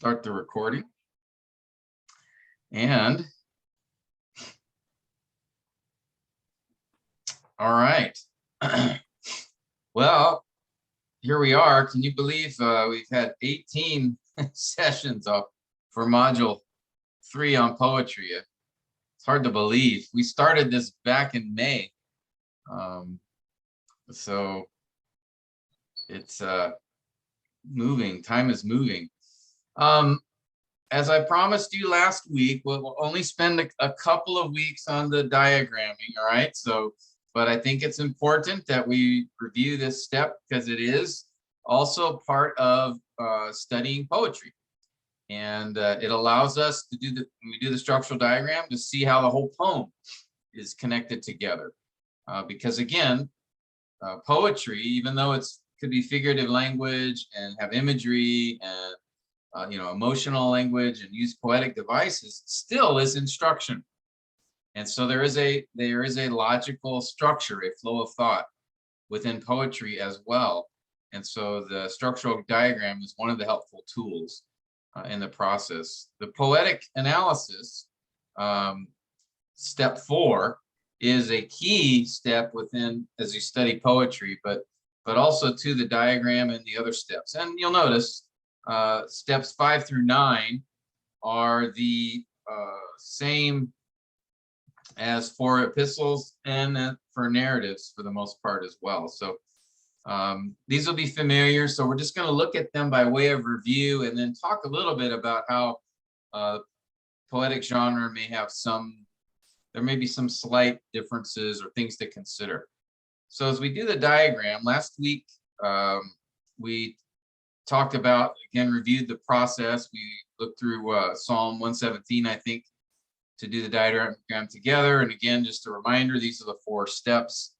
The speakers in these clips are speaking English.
start the recording. And all right. Well, here we are. Can you believe we've had 18 sessions up for module 3 on poetry? It's hard to believe. We started this back in May. So it's moving. Time is moving. As I promised you last week, we'll only spend a couple of weeks on the diagramming, all right? So, but I think it's important that we review this step because it is also part of studying poetry. And it allows us to do when we do the structural diagram, to see how the whole poem is connected together. Because again, poetry, even though it could be figurative language and have imagery and emotional language and use poetic devices, still is instruction. And so there is a logical structure, a flow of thought within poetry as well. And so the structural diagram is one of the helpful tools in the process. The poetic analysis, step 4, is a key step within as you study poetry, but also to the diagram and the other steps. And you'll notice steps 5 through 9 are the same as for epistles and for narratives for the most part as well. So these will be familiar. So we're just going to look at them by way of review and then talk a little bit about how poetic genre may have there may be some slight differences or things to consider. So as we do the diagram, last week we talked about, again, reviewed the process. We looked through Psalm 117, I think, to do the diagram together. And again, just a reminder, these are the 4 steps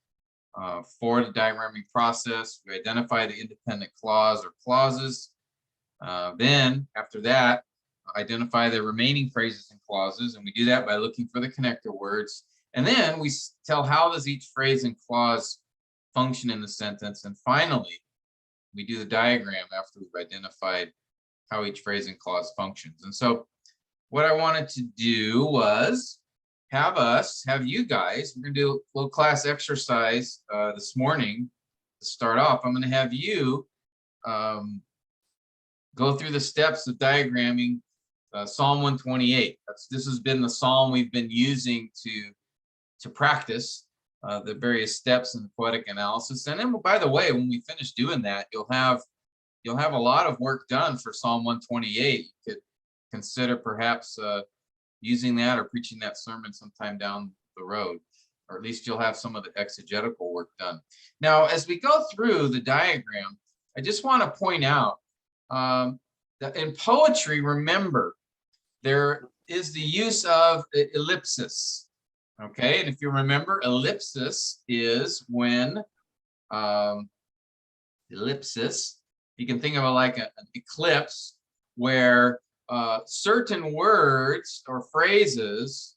for the diagramming process. We identify the independent clause or clauses. Then after that, identify the remaining phrases and clauses. And we do that by looking for the connector words. And then we tell how does each phrase and clause function in the sentence. And finally, we do the diagram after we've identified how each phrase and clause functions. And so what I wanted to do was have you guys, we're going to do a little class exercise this morning to start off. I'm going to have you go through the steps of diagramming Psalm 128. This has been the psalm we've been using to practice the various steps in the poetic analysis. And then, by the way, when we finish doing that, you'll have a lot of work done for Psalm 128. You could consider perhaps using that or preaching that sermon sometime down the road, or at least you'll have some of the exegetical work done. Now, as we go through the diagram, I just want to point out that in poetry, remember, there is the else of ellipsis. Okay, and if you remember, ellipsis is when ellipsis, you can think of it like an eclipse where certain words or phrases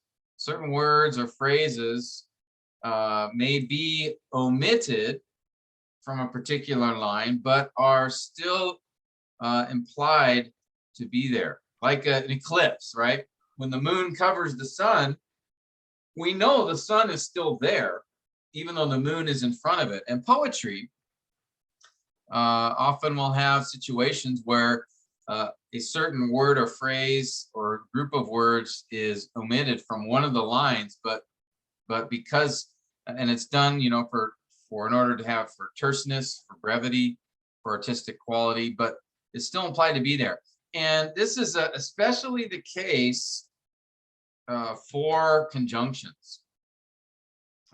may be omitted from a particular line, but are still implied to be there, like an eclipse, right? When the moon covers the sun, we know the sun is still there, even though the moon is in front of it. And poetry often will have situations where a certain word or phrase or group of words is omitted from one of the lines, but because, and it's done, for in order to have for terseness, for brevity, for artistic quality, but it's still implied to be there. And this is especially the case for conjunctions.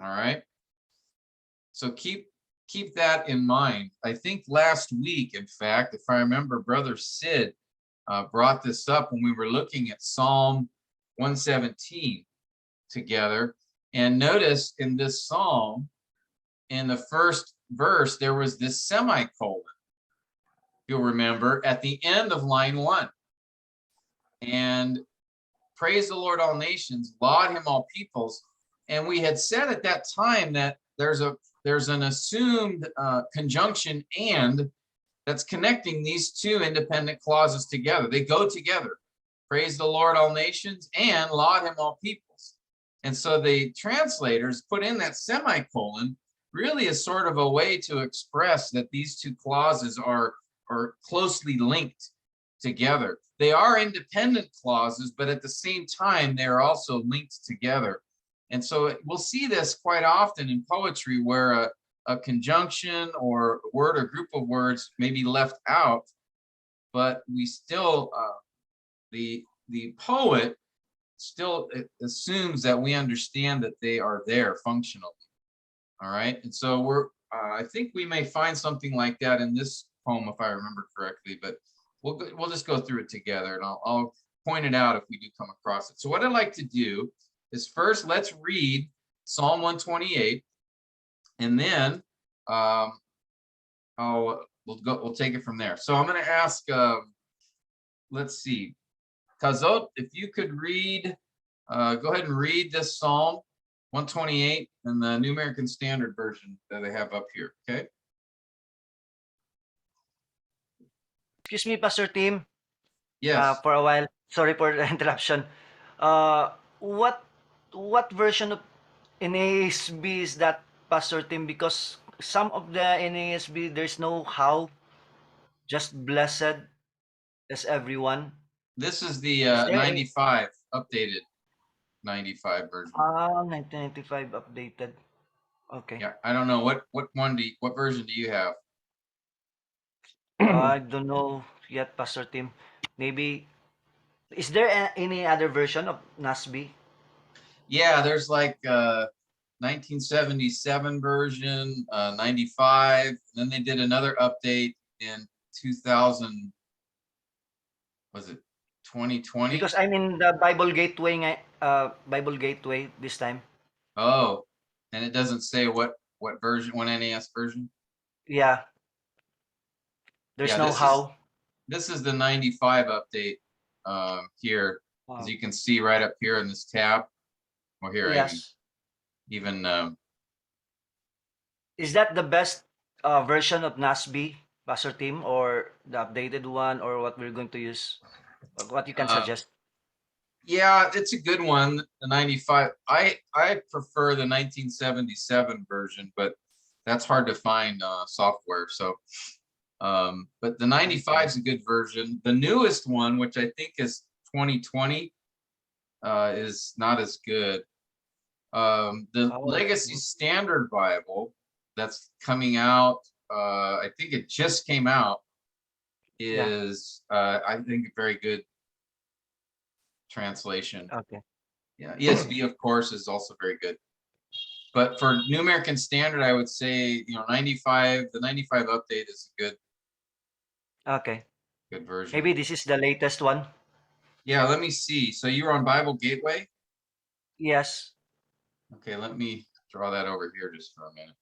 All right. So keep that in mind. I think last week, in fact, if I remember, Brother Sid brought this up when we were looking at Psalm 117 together. And notice in this psalm, in the first verse, there was this semicolon, you'll remember, at the end of line 1. And praise the Lord, all nations, laud him, all peoples. And we had said at that time that there's an assumed conjunction and that's connecting these two independent clauses together. They go together. Praise the Lord, all nations, and laud him, all peoples. And so the translators put in that semicolon really as sort of a way to express that these two clauses are closely linked together. They are independent clauses, but at the same time, they're also linked together. And so we'll see this quite often in poetry where a conjunction or a word or group of words may be left out, but we still, the poet still assumes that we understand that they are there functionally. All right, and so I think we may find something like that in this poem if I remember correctly, but we'll just go through it together, and I'll point it out if we do come across it. So what I'd like to do is first let's read Psalm 128, and then we'll take it from there. So I'm going to ask, let's see, Kazot, if you could read, go ahead and read this Psalm 128 in the New American Standard Version that they have up here, okay? Excuse me, Pastor Tim, Yes. for a while. Sorry for the interruption. What version of NASB is that, Pastor Tim? Because some of the NASB, there's no how, just blessed is everyone. This is the Is there 95, updated 95 version. 1995 updated. Okay. Yeah, I don't know what version do you have? I don't know yet, Pastor Tim. Maybe, is there any other version of NASB? Yeah, there's like 1977 version, 95, and then they did another update in 2000, was it 2020? Because I'm in the Bible Gateway, Bible Gateway this time. Oh, and it doesn't say what version, what NAS version? Yeah. There's Yeah, no how. this is the 95 update here, as you can see right up here in this tab. Or here, Yes. even Is that the best version of NASB, Pastor Tim, or the updated one, or what we're going to use? What you can suggest? yeah, it's a good one. The 95. I prefer the 1977 version, but that's hard to find software. So, but the 95 is a good version. The newest one, which I think is 2020, is not as good. The Legacy Standard Bible that's coming out, I think it just came out, is I think a very good translation. Okay. Yeah, ESV of course is also very good. But for New American Standard, I would say, you know, 95, the 95 update is a good version. Maybe this is the latest one. Yeah, let me see. So you were on Bible Gateway? Yes. Okay, let me draw that over here just for a minute.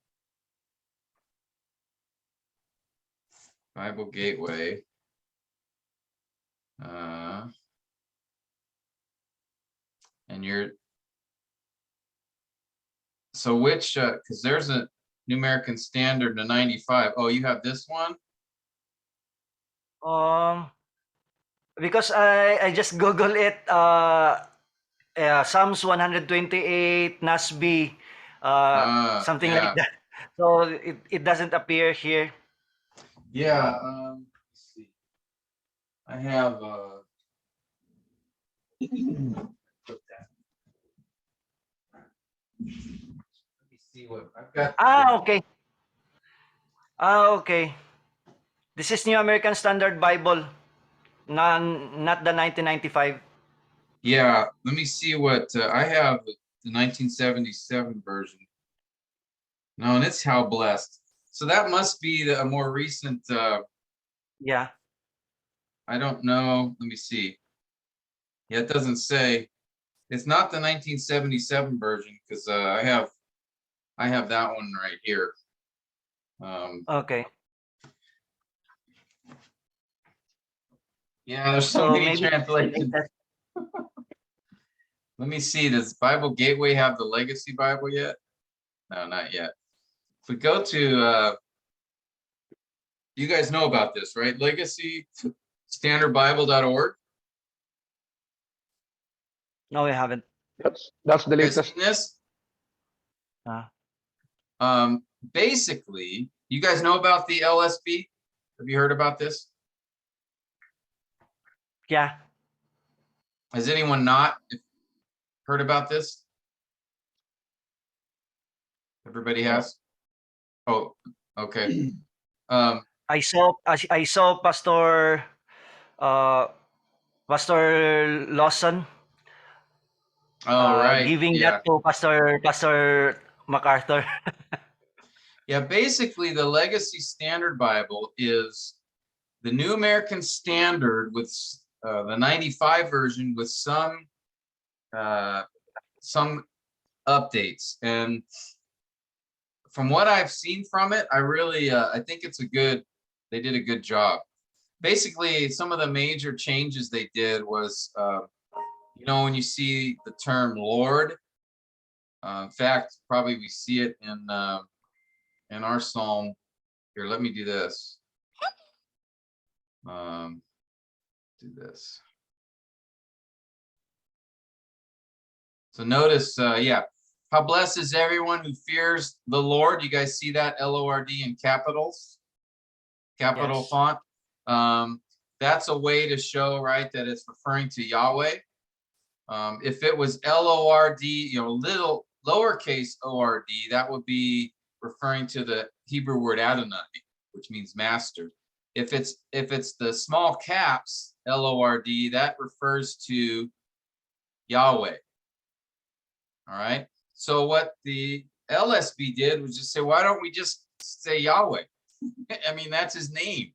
Bible Gateway. And you're, so which, because there's a New American Standard to 95. Oh, you have this one? Because I just Google it, Psalms 128, NASB, something like that. So it doesn't appear here. Yeah, let's see. I have let me see what I've got. Okay. Okay. This is New American Standard Bible, not the 1995. Yeah, let me see what I have, the 1977 version. No, and it's How Blessed. So that must be a more recent. Yeah. I don't know. Let me see. Yeah, it doesn't say. It's not the 1977 version because I have that one right here. Okay. Yeah, there's so many translations. Latest. Let me see. Does Bible Gateway have the Legacy Bible yet? No, not yet. If we go to You guys know about this, right? Legacy standardbible.org. No, we haven't. That's the You guys latest. seen this? Uh, Basically, you guys know about the LSB? Have you heard about this? yeah. Has anyone not heard about this? Everybody has? Oh, okay. I saw uh Pastor Lawson Oh, right. giving Yeah. that to Pastor MacArthur. Yeah, basically the Legacy Standard Bible is the New American Standard with the 95 version with some updates. And from what I've seen from it, I really I think they did a good job. Basically, some of the major changes they did was, when you see the term Lord, in fact, probably we see it in our Psalm. Here, let me do this. Do this. So notice, yeah, how blessed is everyone who fears the Lord. You guys see that L-O-R-D in capitals, capital Yes. font. That's a way to show, right, that it's referring to Yahweh. If it was L-O-R-D, little lowercase O-R-D, that would be referring to the Hebrew word Adonai, which means master. If it's the small caps L-O-R-D, that refers to Yahweh. All right. So what the LSB did was just say, why don't we just say Yahweh? I mean, that's his name.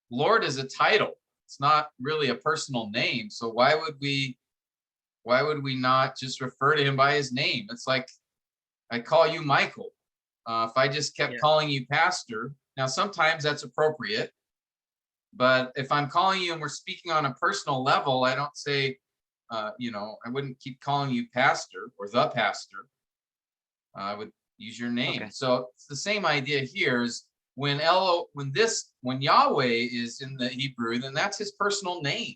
Lord is a title. It's not really a personal name. So why would we not just refer to him by his name? It's like I call you Michael. If I just kept calling you pastor, now sometimes that's appropriate. But if I'm calling you and we're speaking on a personal level, I don't say, I wouldn't keep calling you pastor or the pastor. I would use your name. Okay. So it's the same idea here is when Yahweh is in the Hebrew, then that's his personal name.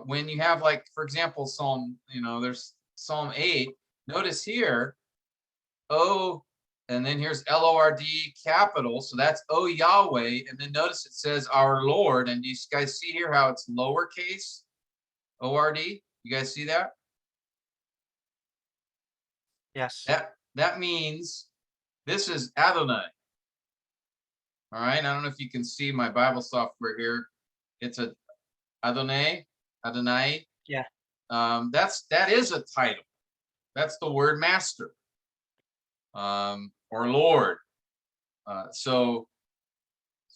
When you have, like, for example, there's Psalm 8, notice here, and then here's L-O-R-D capital. So that's O Yahweh. And then notice it says our Lord. And do you guys see here how it's lowercase O-R-D? You guys see that? Yes. That means this is Adonai. All right. I don't know if you can see my Bible software here. It's a Adonai. Yeah. That is a title. That's the word master. Or Lord. So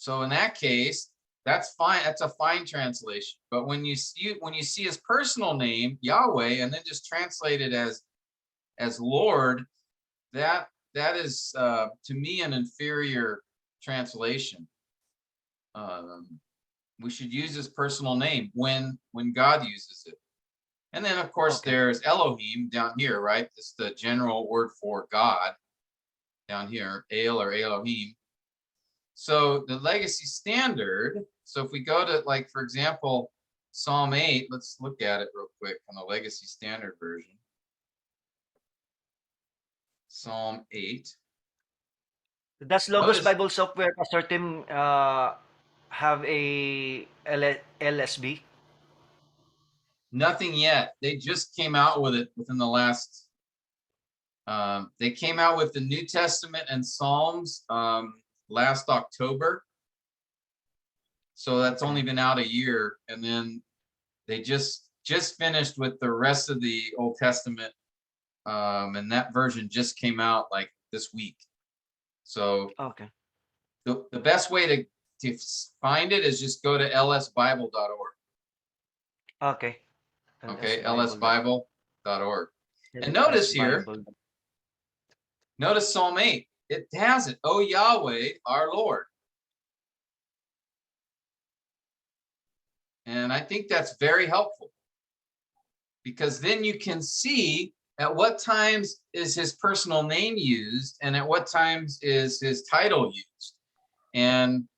in that case, that's fine. That's a fine translation. But when you see his personal name, Yahweh, and then just translate it as Lord, that is to me an inferior translation. We should use his personal name when God uses it. And then of course there's Elohim down here, right? It's the general word for God down here, El or Elohim. So the Legacy Standard, so if we go to, like, for example, Psalm 8, let's look at it real quick on the Legacy Standard version. Psalm 8. Does Logos Notice, Bible Software, Pastor Tim, have a LSB? nothing yet. They just came out with it within the last, they came out with the New Testament and Psalms last October. So that's only been out a year. And then they just finished with the rest of the Old Testament. And that version just came out like this week. So the best way to find it is just go to lsbible.org. Okay. Okay, lsbible.org. And LS notice here, Bible. notice Psalm 8. It has it. O Yahweh, our Lord. And I think that's very helpful, because then you can see at what times is his personal name used and at what times is his title used. And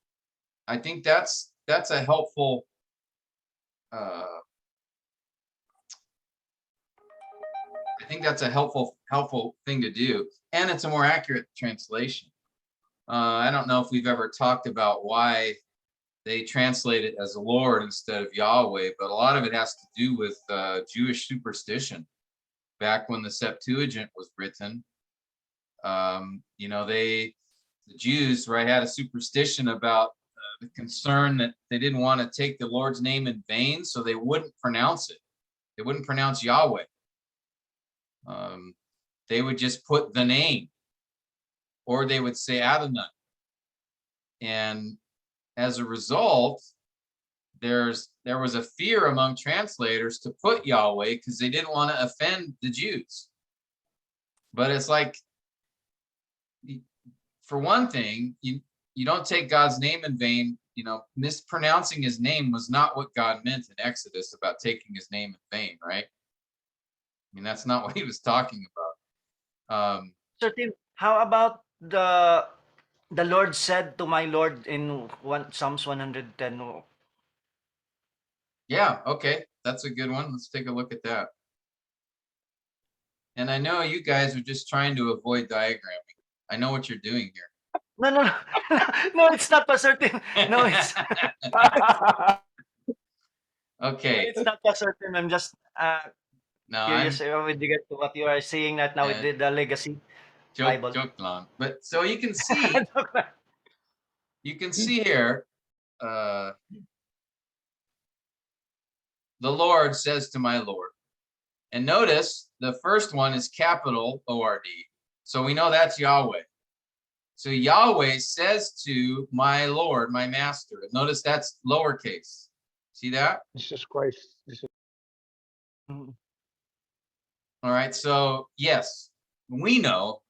I think that's a helpful I think that's a helpful thing to do, and it's a more accurate translation. I don't know if we've ever talked about why they translate it as Lord instead of Yahweh, but a lot of it has to do with Jewish superstition. Back when the Septuagint was written, you know, the Jews, right, had a superstition about the concern that they didn't want to take the Lord's name in vain, so they wouldn't pronounce it. They wouldn't pronounce Yahweh. They would just put the name, or they would say Adonai. And as a result, there was a fear among translators to put Yahweh because they didn't want to offend the Jews. But it's like, for one thing, you don't take God's name in vain. You know, mispronouncing his name was not what God meant in Exodus about taking his name in vain, right? I mean, that's not what he was talking about. Sir Tim, how about the Lord said to my Lord in Psalms 110? Yeah, okay, that's a good one. Let's take a look at that. And I know you guys are just trying to avoid diagramming. I know what you're doing here. No, no, no. No, it's not Pastor Tim. No, it's Okay. it's not Pastor Tim. I'm just No, I'm curious with regard to what you are seeing right now with the legacy Bible. joke long. But so you can see here, the Lord says to my Lord. And notice the first one is capital O-R-D. So we know that's Yahweh. So Yahweh says to my Lord, my master. Notice that's lowercase. See that? Jesus Christ. Mhm. All right. So yes, we know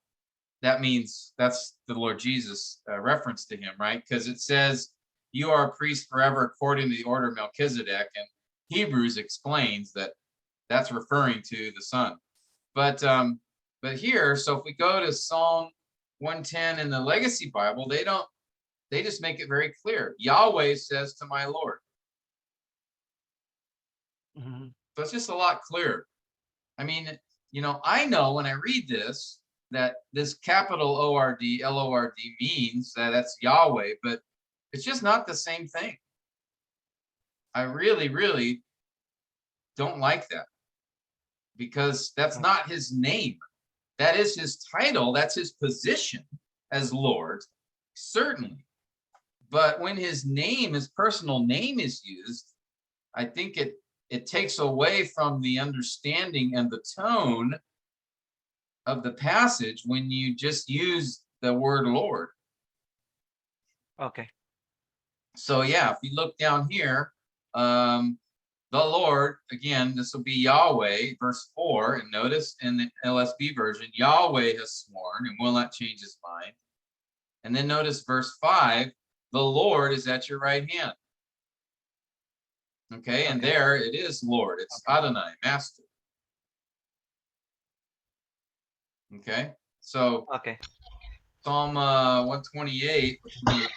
that means that's the Lord Jesus reference to him, right? Because it says you are a priest forever according to the order of Melchizedek. And Hebrews explains that that's referring to the Son. But here, so if we go to Psalm 110 in the Legacy Bible, they just make it very clear. Yahweh says to my Lord. Mhm. So it's just a lot clearer. I mean, you know, I know when I read this that this capital O-R-D, L-O-R-D means that that's Yahweh, but it's just not the same thing. I really, really don't like that, because that's not his name. That is his title. That's his position as Lord, certainly. But when his name, his personal name is used, I think it takes away from the understanding and the tone of the passage when you just use the word Lord. Okay. So yeah, if you look down here, the Lord, again, this will be Yahweh, verse 4, and notice in the LSB version, Yahweh has sworn and will not change his mind. And then notice verse 5, the Lord is at your right hand. Okay, and there it is, Lord. It's Adonai, master. Okay, so Psalm 128, which is the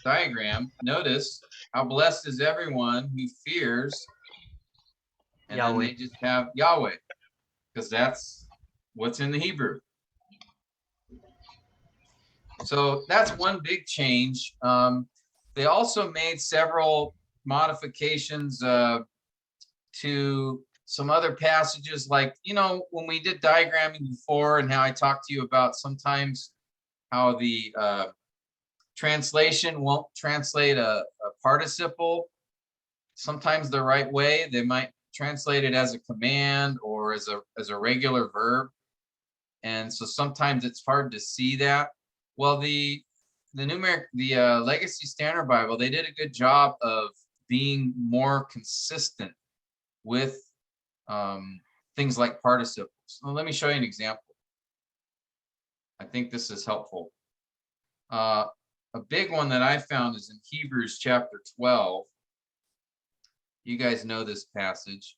diagram, notice how blessed is everyone who fears, and Yahweh. then they just have Yahweh, because that's what's in the Hebrew. So that's one big change. They also made several modifications to some other passages, like, you know, when we did diagramming before and how I talked to you about sometimes how the translation won't translate a participle sometimes the right way. They might translate it as a command or as a regular verb. And so sometimes it's hard to see that. Well, the Legacy Standard Bible, they did a good job of being more consistent with things like participles. Well, let me show you an example. I think this is helpful. A big one that I found is in Hebrews chapter 12. You guys know this passage.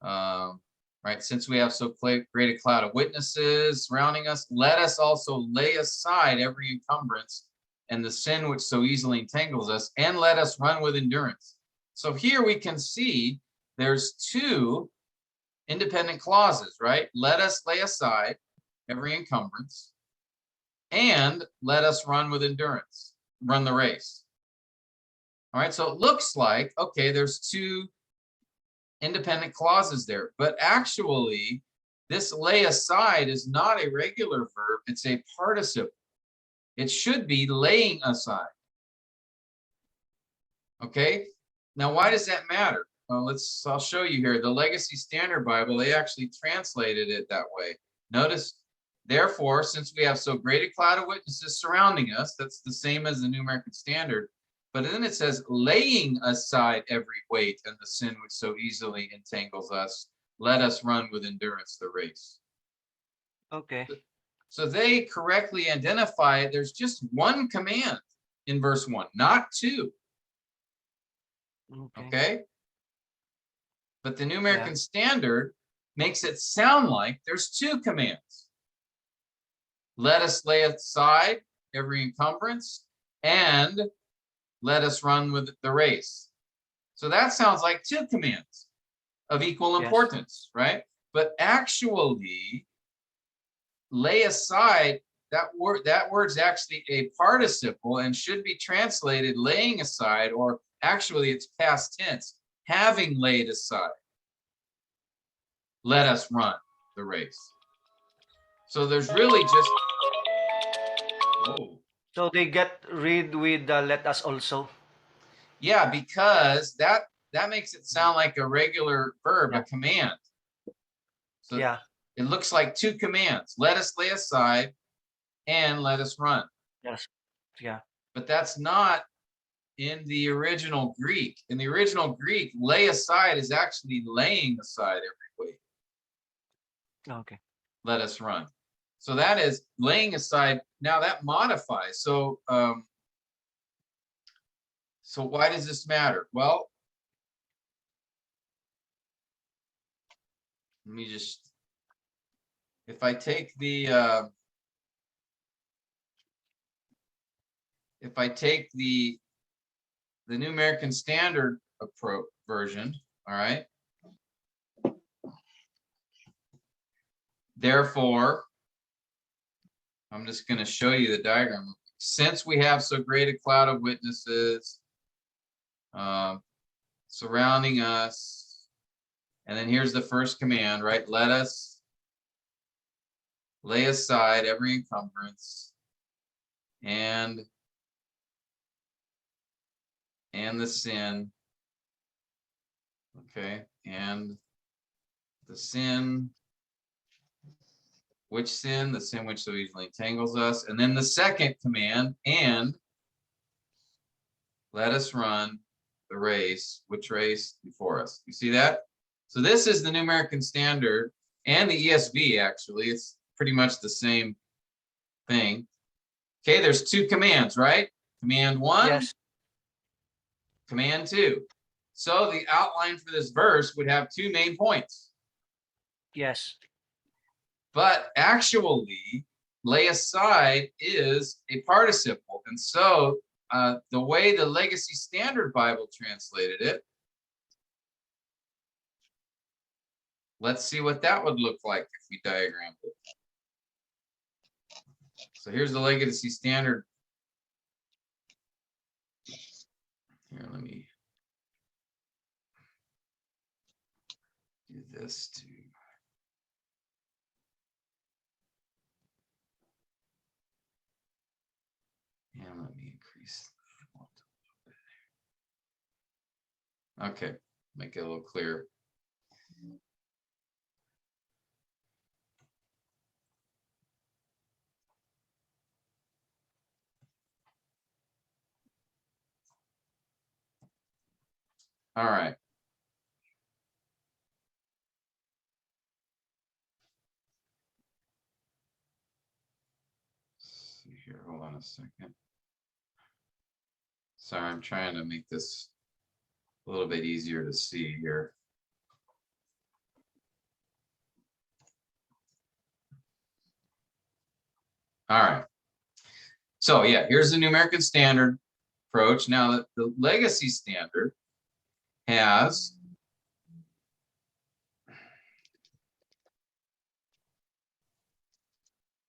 Right? Since we have so great a cloud of witnesses surrounding us, let us also lay aside every encumbrance and the sin which so easily entangles us, and let us run with endurance. So here we can see there's two independent clauses, right? Let us lay aside every encumbrance, and let us run with endurance, run the race. All right, so it looks like, okay, there's two independent clauses there, but actually this lay aside is not a regular verb, it's a participle. It should be laying aside. Okay, now why does that matter? Well, I'll show you here. The Legacy Standard Bible, they actually translated it that way. Notice, therefore, since we have so great a cloud of witnesses surrounding us, that's the same as the New American Standard, but then it says, laying aside every weight and the sin which so easily entangles us, let us run with endurance the race. Okay. So they correctly identify it. There's just one command in verse 1, not two. Okay? But the New American Standard makes it sound like there's two commands. Let us lay aside every encumbrance, and let us run with the race. So that sounds like two commands of equal importance, right? But actually, lay aside, that word's actually a participle and should be translated laying aside, or actually it's past tense, having laid aside. Let us run the race. So there's really just, whoa. So they get rid with let us also. Yeah, because that makes it sound like a regular verb, a command. So it looks like two commands. Let us lay aside and let us run. Yes. Yeah. But that's not in the original Greek. In the original Greek, lay aside is actually laying aside every weight. Okay. Let us run. So that is laying aside. Now that modifies. So so why does this matter? Well, let me just, if I take the New American Standard approach version, all right. Therefore, I'm just going to show you the diagram. Since we have so great a cloud of witnesses surrounding us, and then here's the first command, right? Let us lay aside every encumbrance and the sin, okay, and the sin. Which sin? The sin which so easily entangles us. And then the second command, and let us run the race. Which race? Before us. You see that? So this is the New American Standard and the ESV, actually. It's pretty much the same thing. Okay, there's two commands, right? Command 1, command 2. So the outline for this verse would have two main points. Yes. But actually, lay aside is a participle. And so the way the Legacy Standard Bible translated it, let's see what that would look like if we diagrammed it. So here's the Legacy Standard. Here, let me do this too. And let me increase the font a little bit. Okay, make it a little clearer. All right. Let's see here, hold on a second. Sorry, I'm trying to make this a little bit easier to see here. All right. So yeah, here's the New American Standard approach. Now the legacy standard has,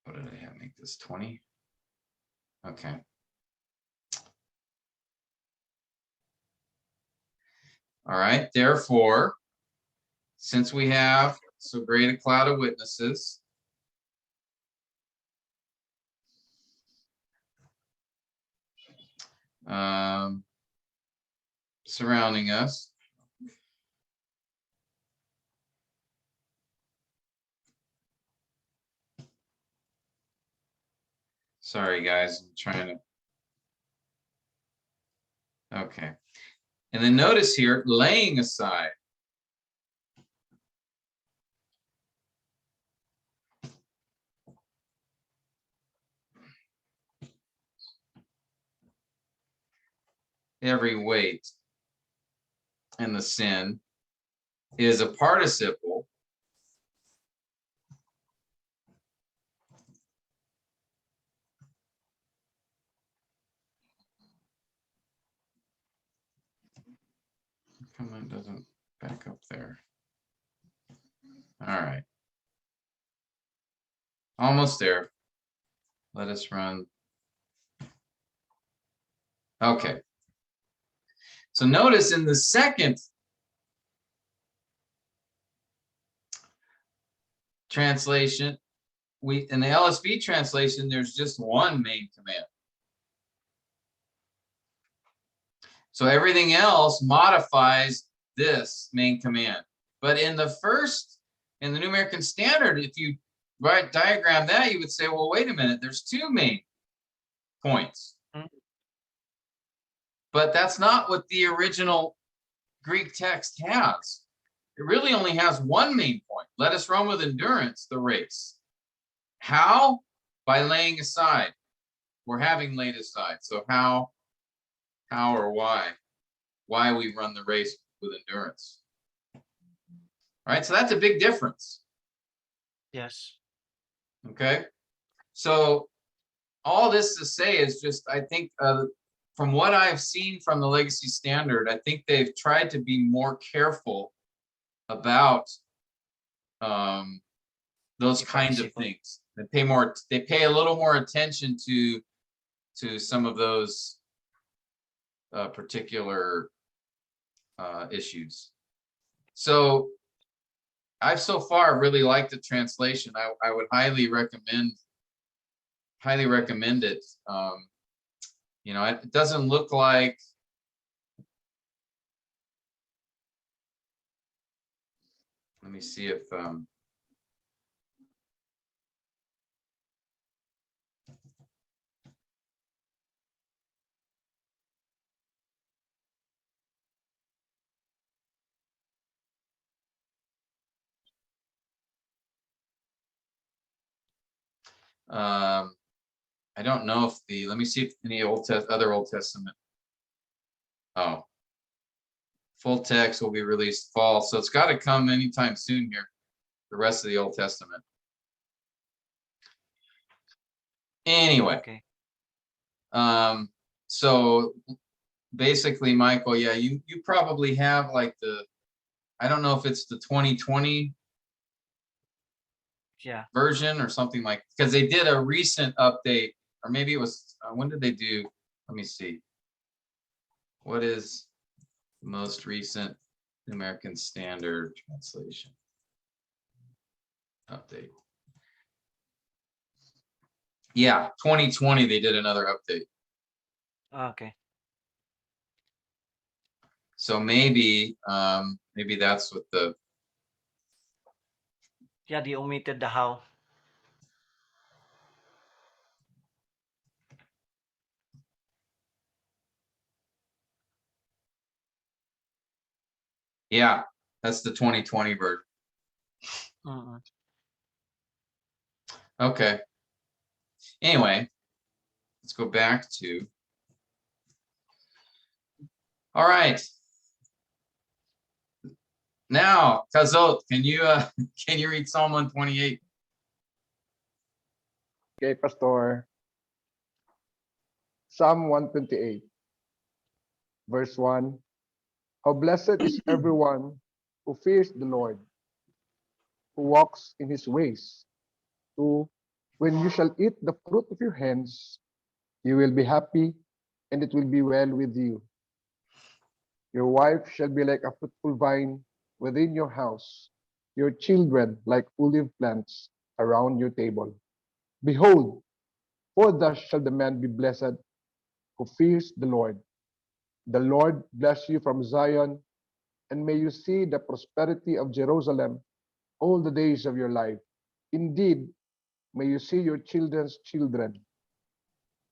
what did I have? Make this 20. Okay. All right. Therefore, since we have so great a cloud of witnesses, surrounding us, sorry guys, I'm trying to, okay. And then notice here, laying aside. Every weight and the sin is a participle come on, it doesn't back up there. All right. Almost there. Let us run. Okay. So notice in the second translation, in the LSB translation, there's just one main command. So everything else modifies this main command. But in the first, in the New American Standard, if you diagram that, you would say, well, wait a minute, there's two main points. But that's not what the original Greek text has. It really only has one main point. Let us run with endurance the race. How? By laying aside, or having laid aside. So how or why? Why we run the race with endurance. All right, so that's a big difference. Yes. Okay, so all this to say is just, I think, from what I've seen from the Legacy Standard, I think they've tried to be more careful about those kinds of things. They pay a little more attention to some of those particular issues. So I've so far really liked the translation. I would highly recommend it. You know, it doesn't look like, let me see if I don't know if let me see if any other Old Testament. Oh, full text will be released fall. So it's got to come anytime soon here, the rest of the Old Testament. Anyway, Okay. So basically, Michael, yeah, you probably have like I don't know if it's the 2020 version or something, like, because they did a recent update, or maybe it was, when did they do? Let me see. What is the most recent American Standard translation update? Yeah, 2020, they did another update. Okay. So maybe that's what the, Yeah, they omitted the how. yeah, that's the 2020 version. Okay. Anyway, let's go back to, all right. Now, Kazot, can you read Psalm 128? Okay, Pastor. Psalm 128, verse 1. How blessed is everyone who fears the Lord, who walks in his ways. 2. When you shall eat the fruit of your hands, you will be happy, and it will be well with you. Your wife shall be like a fruitful vine within your house, your children like olive plants around your table. Behold, for thus shall the man be blessed who fears the Lord. The Lord bless you from Zion, and may you see the prosperity of Jerusalem all the days of your life. Indeed, may you see your children's children.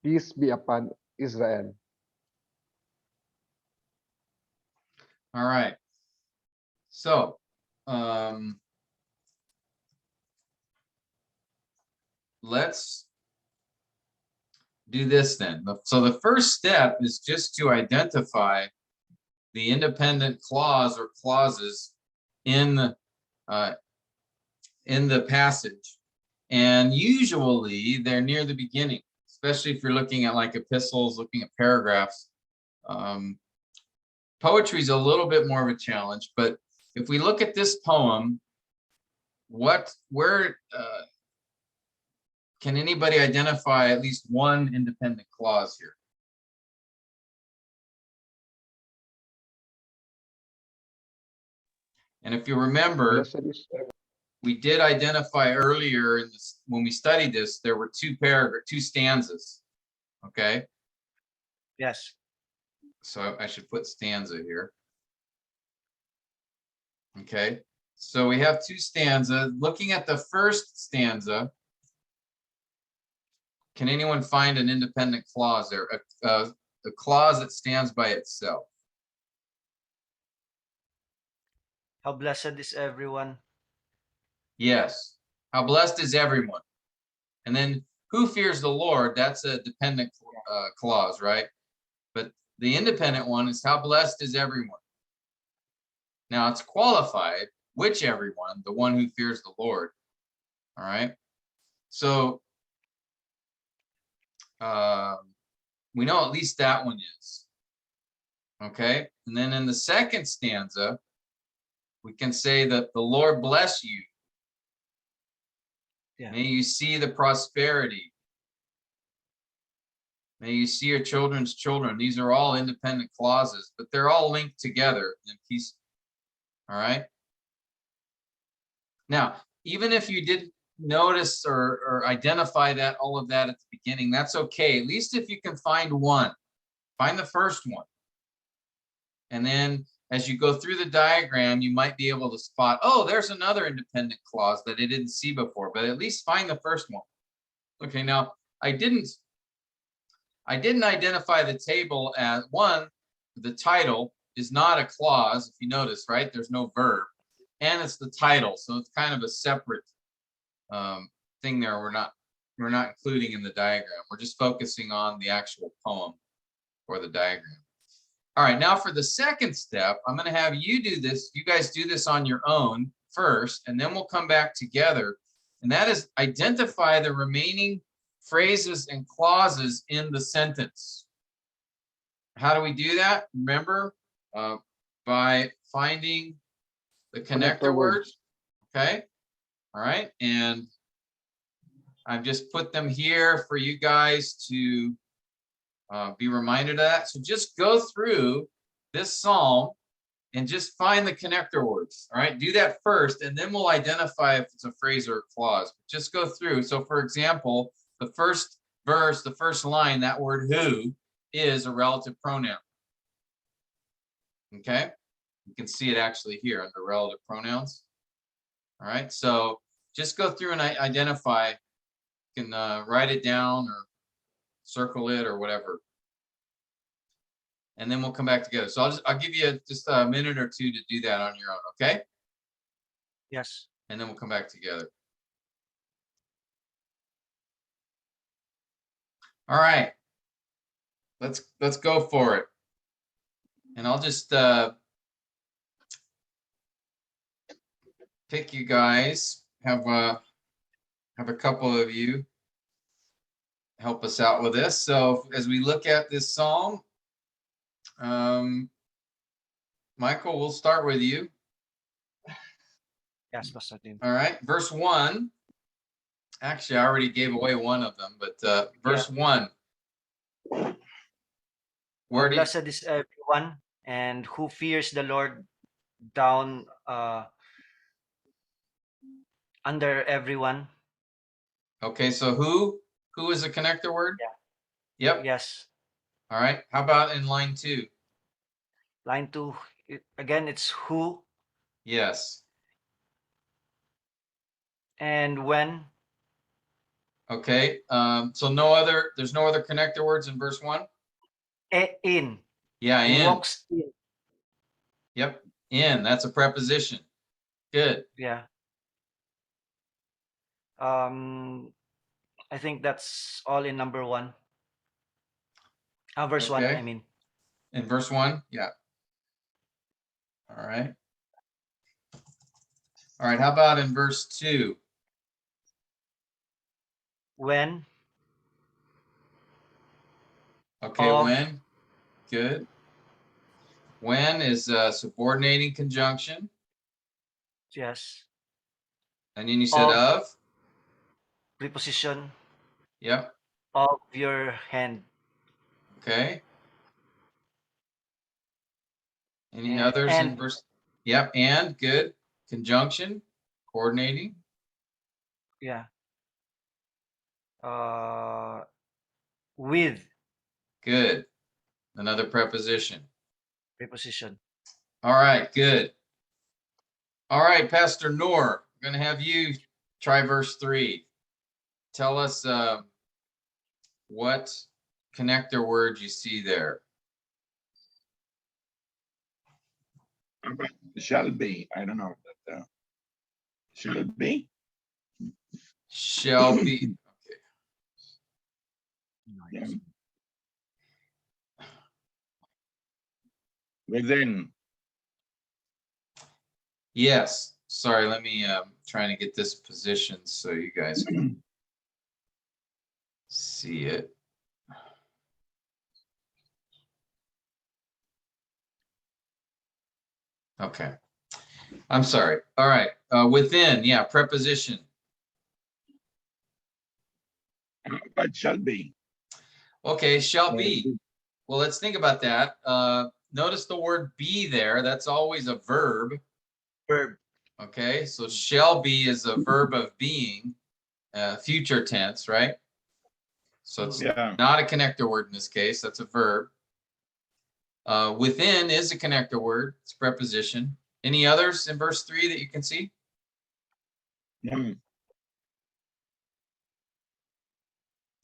Peace be upon Israel. All right. So, let's do this then. So the first step is just to identify the independent clause or clauses in the passage. And usually they're near the beginning, especially if you're looking at like epistles, looking at paragraphs. Poetry is a little bit more of a challenge, but if we look at this poem, where can anybody identify at least one independent clause here? And if you remember, we did identify earlier in this, when we studied this, there were two stanzas. Okay. Yes. So I should put stanza here. Okay. So we have two stanzas. Looking at the first stanza, can anyone find an independent clause there? A clause that stands by itself. How blessed is everyone. Yes. How blessed is everyone. And then who fears the Lord? That's a dependent clause, right? But the independent one is how blessed is everyone. Now it's qualified, which everyone, the one who fears the Lord. All right. So we know at least that one is. Okay. And then in the second stanza, we can say that the Lord bless you. Yeah. May you see the prosperity. May you see your children's children. These are all independent clauses, but they're all linked together in piece. All right. Now, even if you didn't notice or identify that, all of that at the beginning, that's okay. At least if you can find one, find the first one. And then as you go through the diagram, you might be able to spot, oh, there's another independent clause that I didn't see before, but at least find the first one. Okay, now I didn't identify the table as one. The title is not a clause, if you notice, right? There's no verb, and it's the title, so it's kind of a separate thing there. We're not including in the diagram. We're just focusing on the actual poem or the diagram. All right, now for the second step, I'm going to have you do this. You guys do this on your own first, and then we'll come back together. And that is identify the remaining phrases and clauses in the sentence. How do we do that? Remember, by finding the connector words. Okay. All right. And I've just put them here for you guys to be reminded of that. So just go through this psalm and just find the connector words. All right. Do that first, and then we'll identify if it's a phrase or a clause. Just go through. So for example, the first verse, the first line, that word who is a relative pronoun. Okay. You can see it actually here under relative pronouns. All right. So just go through and identify. You can write it down or circle it or whatever. And then we'll come back together. So I'll give you just a minute or two to do that on your own. Okay. Yes. And then we'll come back together. All right. Let's go for it. And I'll just pick you guys. Have a couple of you. help us out with this. So as we look at this psalm, Michael, we'll start with you. Yes, Pastor Tim. All right, verse 1. Actually, I already gave away one of them, but verse 1. Where do you, Blessed is everyone and who fears the Lord, down under everyone. okay, so who is a connector word? Yeah. Yep. Yes. All right. How about in line 2? Line 2, again, it's who Yes. and when. Okay. So there's no other connector words in verse 1? In. Yeah, Who in. walks in. Yep. In. That's a preposition. Good. Yeah. I think that's all in number 1. Verse 1, I Okay. mean. In verse 1? Yeah. All right. All right. How about in verse 2? When. Okay. Of. When. Good. When is a subordinating conjunction. Yes. And then you said Of. of. Preposition. Yep. Of your hand. Okay. Any others in And. verse? Yep. And good. Conjunction. Coordinating. Yeah. Uh, with. Good. Another preposition. Preposition. All right. Good. All right, Pastor Noor, I'm going to have you try verse 3. Tell us what connector word you see there. Shall be. I don't know. But, shall it be? Shall be. Yeah. Within. Yes. Sorry, let me trying to get this position so you guys can see it. Okay. I'm sorry. All right. Within, yeah, preposition. But shall be. Okay, shall be. Well, let's think about that. Notice the word be there. That's always a verb. Verb. Okay, so shall be is a verb of being, future tense, right? So it's not a connector word in this case. That's a verb. Within is a connector word. It's a preposition. Any others in verse 3 that you can see?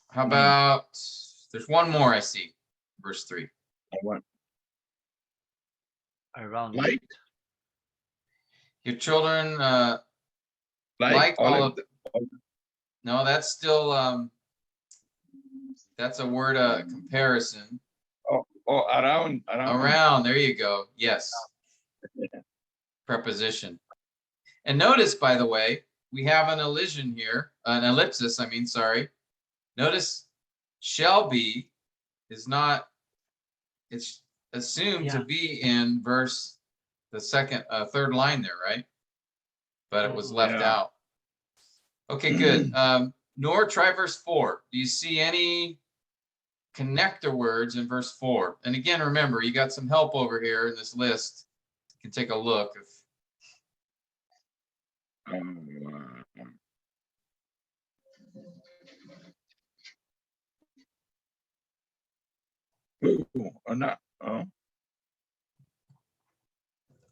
How about, there's one more I see, verse 3. Around. Like. Your children Like all of the, no, that's still, that's a word comparison. Oh, around. Around, there you go. Yes. Preposition. And notice, by the way, we have an elision here, an ellipsis, I mean, sorry. Notice shall be is not, it's assumed to be in verse, the third line there, right? But it was left out. Okay, good. Nor try verse 4. Do you see any connector words in verse 4? And again, remember, you got some help over here in this list. You can take a look. Or not. Oh.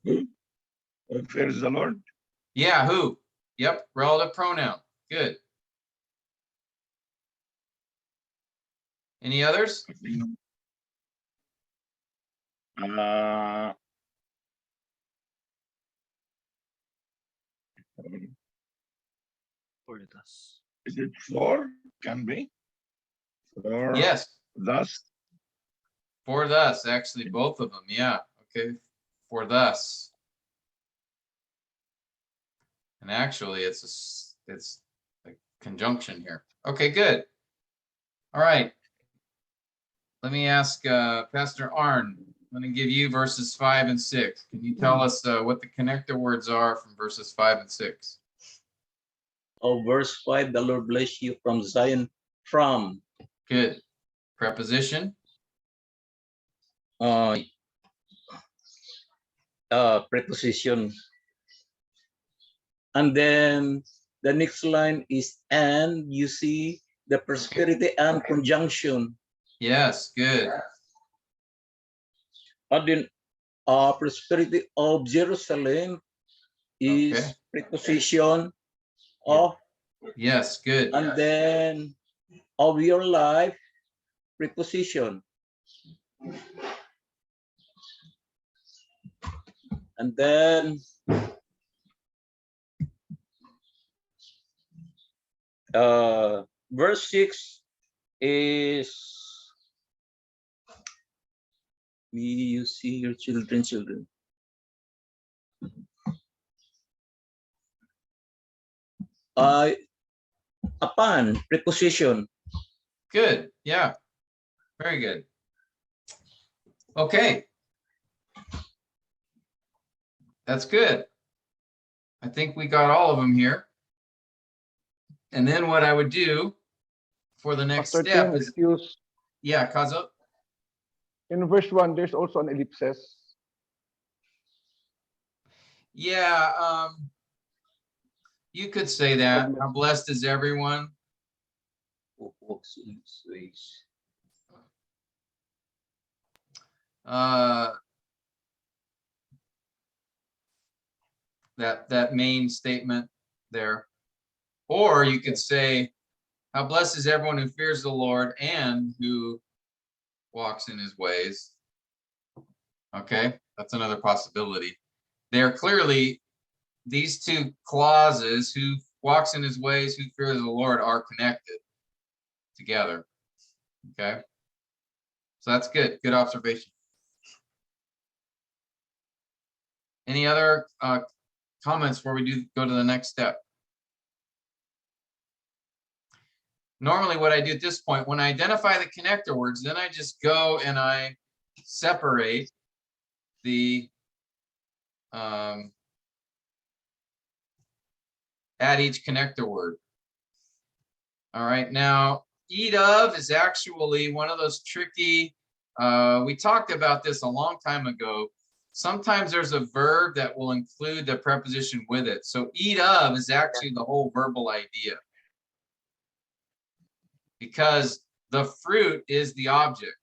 Who fears the Lord? Yeah, who? Yep, relative pronoun. Good. Any others? Is it for? Can be. For Yes. thus. For thus, actually, both of them. Yeah. Okay. For thus. And actually, it's a conjunction here. Okay, good. All right. Let me ask Pastor Arn. I'm going to give you verses 5 and 6. Can you tell us what the connector words are from verses 5 and 6? Oh, verse 5, the Lord bless you from Zion, from. Good. Preposition? Preposition. And then the next line is and. You see the prosperity and conjunction. Yes, good. And then prosperity of Jerusalem is Okay. preposition of. Yes, good. And then of your life, preposition. And then verse 6 is me, you see your children. Upon, preposition. Good. Yeah. Very good. Okay. That's good. I think we got all of them here. And then what I would do for the next Pastor step Tim, is, excuse. yeah, Kazo. In verse 1, there's also an ellipsis. Yeah, you could say that. How blessed is everyone? That main statement there. Or you could say, how blessed is everyone who fears the Lord and who walks in his ways. Okay, that's another possibility. They're clearly, these two clauses, who walks in his ways, who fears the Lord, are connected together. Okay, so that's good. Good observation. Any other comments before we go to the next step? Normally what I do at this point, when I identify the connector words, then I just go and I separate the add each connector word. All right, now eat of is actually one of those tricky, we talked about this a long time ago. Sometimes there's a verb that will include the preposition with it. So eat of is actually the whole verbal idea, because the fruit is the object.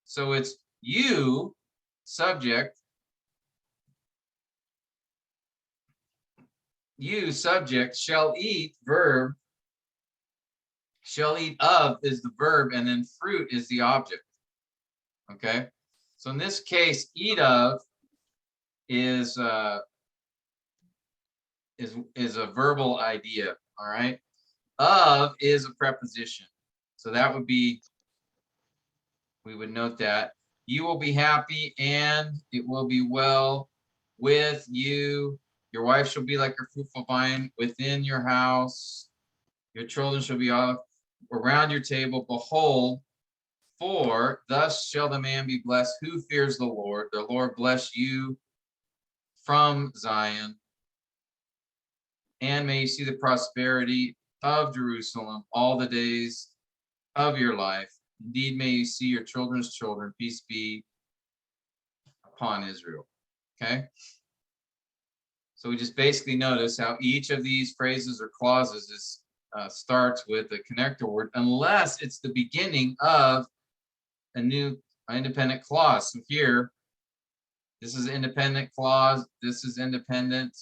So it's you, subject, you, subject, shall eat, verb, shall eat of is the verb, and then fruit is the object. Okay, so in this case, eat of is a verbal idea. All right, of is a preposition, so that would be, we would note that you will be happy and it will be well with you. Your wife shall be like a fruitful vine within your house. Your children shall be all around your table. Behold, for thus shall the man be blessed who fears the Lord. The Lord bless you from Zion. And may you see the prosperity of Jerusalem all the days of your life. Indeed, may you see your children's children. Peace be upon Israel. Okay. So we just basically notice how each of these phrases or clauses is starts with a connector word, unless it's the beginning of a new independent clause. So here, this is independent clause, this is independent,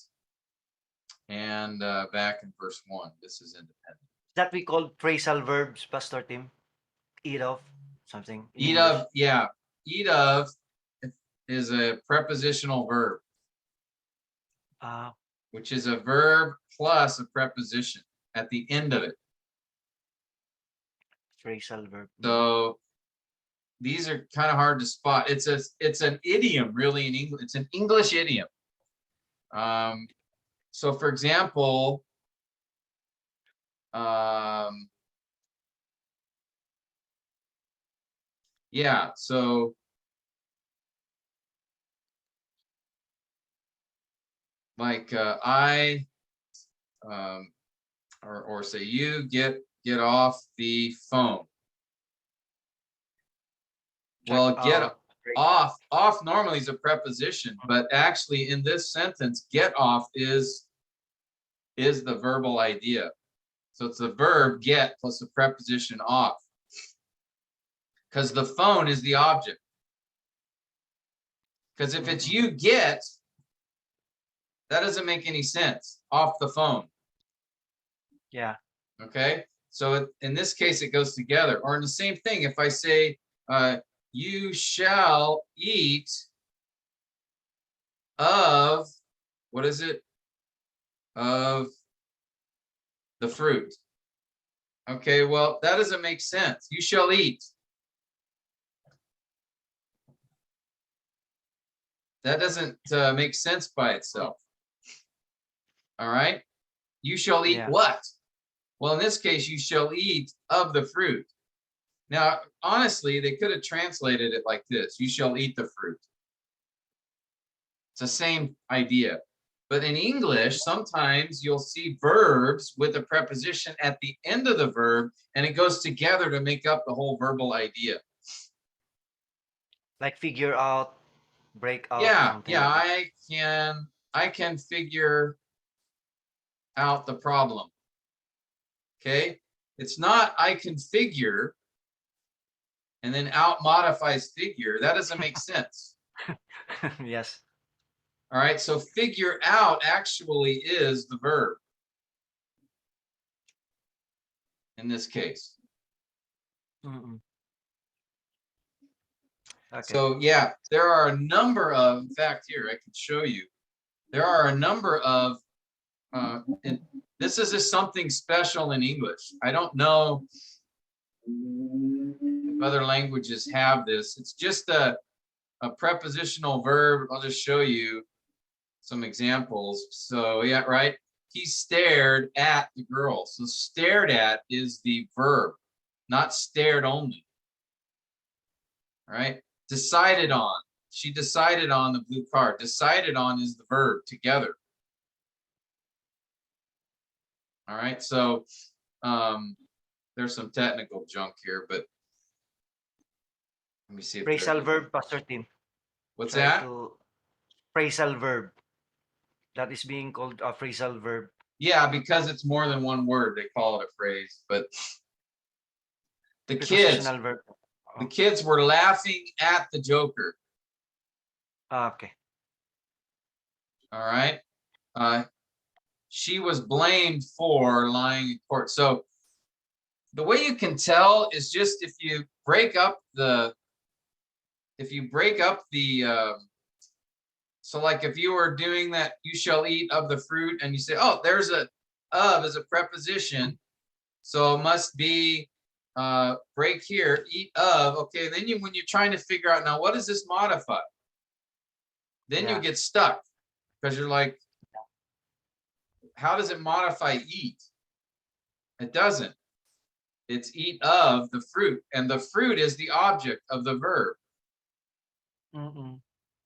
and back in verse 1, this is independent. That we call phrasal verbs, Pastor Tim. Eat of something. In Eat English. of, yeah, eat of is a prepositional verb, which is a verb plus a preposition at the end of it. Phrasal verb. So these are kind of hard to spot. It's an idiom, really, in English. It's an English idiom. So for example, Yeah, so like I or say you get off the phone. Check Well, get out. Break. off normally is a preposition, but actually in this sentence, get off is the verbal idea. So it's the verb get plus the preposition off. Because the phone is the object. Because if it's you get, that doesn't make any sense. Off the phone. Yeah. Okay. So in this case, it goes together. Or in the same thing, if I say, you shall eat of, what is it? Of the fruit. Okay, well, that doesn't make sense. You shall eat. That doesn't make sense by itself. All right. You shall eat Yeah. what? Well, in this case, you shall eat of the fruit. Now, honestly, they could have translated it like this. You shall eat the fruit. It's the same idea. But in English, sometimes you'll see verbs with a preposition at the end of the verb, and it goes together to make up the whole verbal idea. Like figure out, break out, Yeah, something yeah, like that. I can figure out the problem. Okay, it's not I can figure and then out modifies figure. That doesn't make sense. Yes. All right, so figure out actually is the verb in this case. Okay. So yeah, there are a number of, in fact, here I can show you. There are a number of, and this is just something special in English. I don't know if other languages have this. It's just a prepositional verb. I'll just show you some examples. So yeah, right. He stared at the girl. So stared at is the verb, not stared only. All right. Decided on. She decided on the blue card. Decided on is the verb together. All right. So there's some technical junk here, but let me see if Phrasal verb, Pastor Tim. what's Try that? to phrasal verb. That is being called a phrasal verb. Yeah, because it's more than one word, they call it a phrase. But the Prepositional verb. kids were laughing at the Joker. Okay. All right. She was blamed for lying in court. So the way you can tell is just if you break up the, so like if you were doing that, you shall eat of the fruit, and you say, oh, there's a of as a preposition. So it must be break here, eat of. Okay, then when you're trying to figure out now, what does this modify? Then you get stuck because you're like, how does it modify eat? It doesn't. It's eat of the fruit, and the fruit is the object of the verb.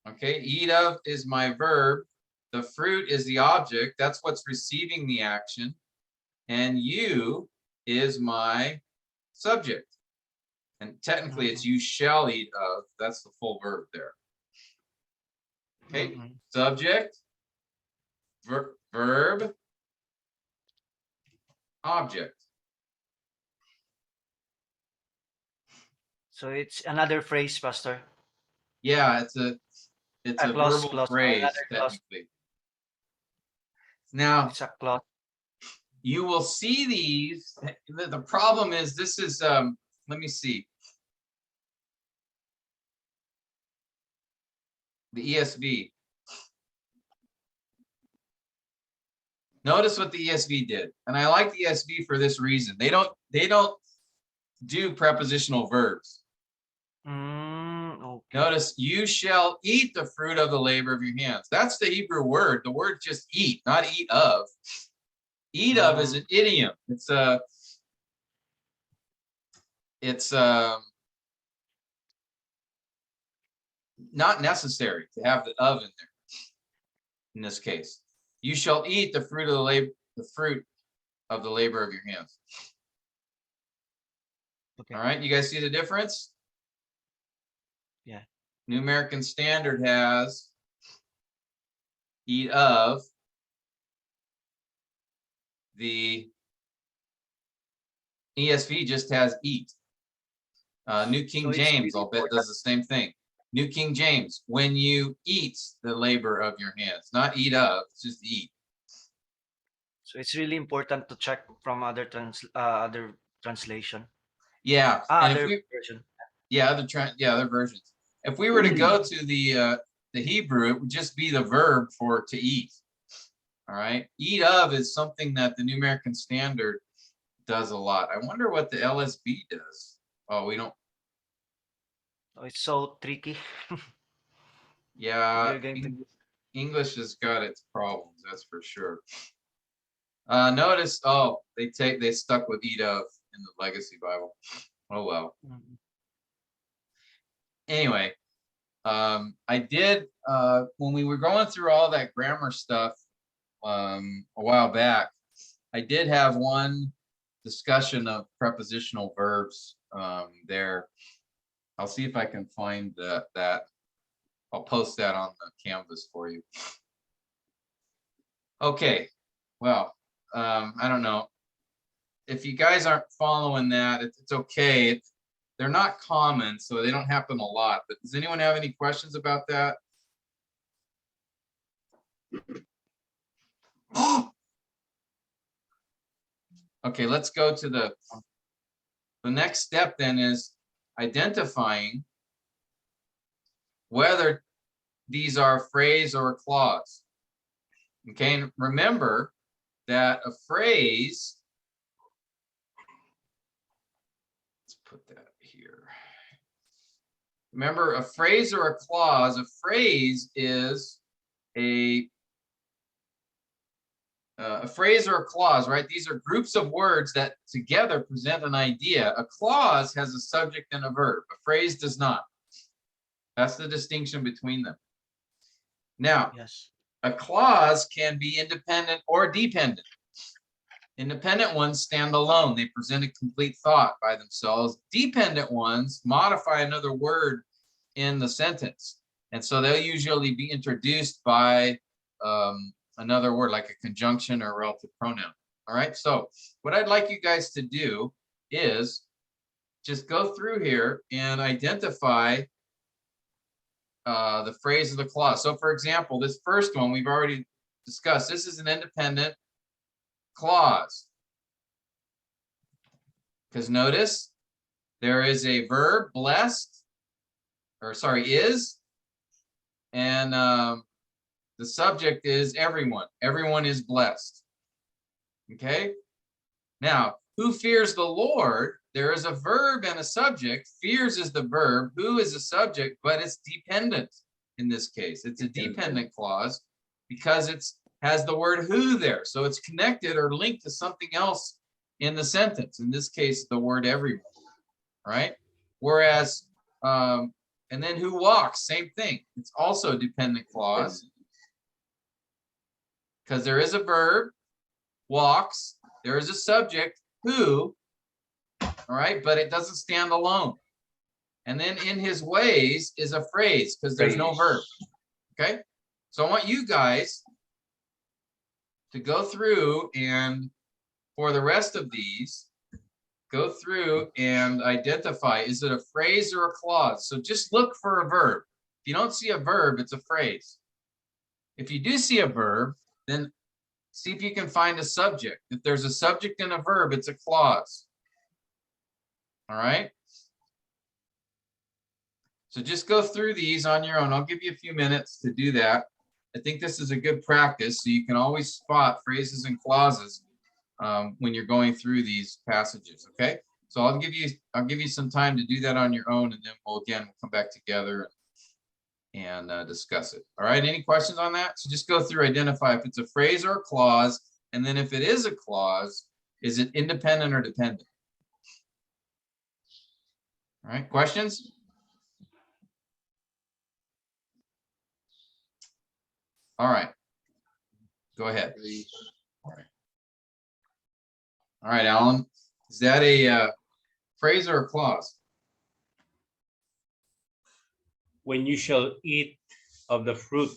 Okay, eat of is my verb. The fruit is the object. That's what's receiving the action. And you is my subject. And technically it's you shall eat of. That's the full verb there. Okay, subject, verb, object. So it's another phrase, Pastor. Yeah, it's a clause, verbal phrase technically. Now it's a clause. you will see these. The problem is this is let me see. The ESV. Notice what the ESV did. And I like the ESV for this reason. They don't do prepositional verbs. Okay. Notice you shall eat the fruit of the labor of your hands. That's the Hebrew word. The word just eat, not eat of. Eat of is an idiom. It's not necessary to have the of in there. In this case, you shall eat the fruit of the fruit of the labor of your hands. Okay. All right, you guys see the difference? Yeah. New American Standard has eat of. The ESV just has eat. New King So it's James, really I'll bet, important. does the same thing. New King James, when you eat the labor of your hands, not eat of, it's just eat. So it's really important to check from other translation. Yeah, and if Other we, version. yeah, other versions. If we were to go to the Hebrew, it would just be the verb for to eat. All right, eat of is something that the New American Standard does a lot. I wonder what the LSB does. Oh, we don't. Oh, it's so tricky. Yeah, You're going to. English has got its problems, that's for sure. Notice, oh, they stuck with eat of in the Legacy Bible. Oh well. Mhm. Anyway, I did when we were going through all that grammar stuff a while back, I did have one discussion of prepositional verbs there. I'll see if I can find that. I'll post that on the canvas for you. Okay, well, I don't know. If you guys aren't following that, it's okay. They're not common, so they don't happen a lot. But does anyone have any questions about that? Okay, let's go to the next step then is identifying whether these are a phrase or a clause. Okay, and remember that a phrase, let's put that here. Remember, a phrase or a clause, a phrase is a phrase or a clause, right? These are groups of words that together present an idea. A clause has a subject and a verb. A phrase does not. That's the distinction between them. Now, Yes. a clause can be independent or dependent. Independent ones stand alone. They present a complete thought by themselves. Dependent ones modify another word in the sentence. And so they'll usually be introduced by another word like a conjunction or a relative pronoun. All right, so what I'd like you guys to do is just go through here and identify the phrase of the clause. So for example, this first one we've already discussed. This is an independent clause. Because notice there is a verb blessed, or sorry, is, and the subject is everyone. Everyone is blessed. Okay. Now, who fears the Lord? There is a verb and a subject. Fears is the verb. Who is the subject? But it's dependent in this case. It's a dependent clause because it's has the word who there. So it's connected or linked to something else in the sentence. In this case, the word everyone. Right? Whereas, and then who walks, same thing. It's also a dependent clause because there is a verb, walks, there is a subject, who, all right, but it doesn't stand alone. And then in his ways is a phrase because there's no verb. Okay, so I want you guys to go through and for the rest of these, go through and identify, is it a phrase or a clause? So just look for a verb. If you don't see a verb, it's a phrase. If you do see a verb, then see if you can find a subject. If there's a subject and a verb, it's a clause. All right. So just go through these on your own. I'll give you a few minutes to do that. I think this is a good practice, so you can always spot phrases and clauses when you're going through these passages. Okay. So I'll give you some time to do that on your own, and then we'll come back together and discuss it. All right. Any questions on that? So just go through, identify if it's a phrase or a clause, and then if it is a clause, is it independent or dependent? All right. Questions? All right. Go ahead. All right, Alan. Is that a phrase or a clause? When you shall eat of the fruit.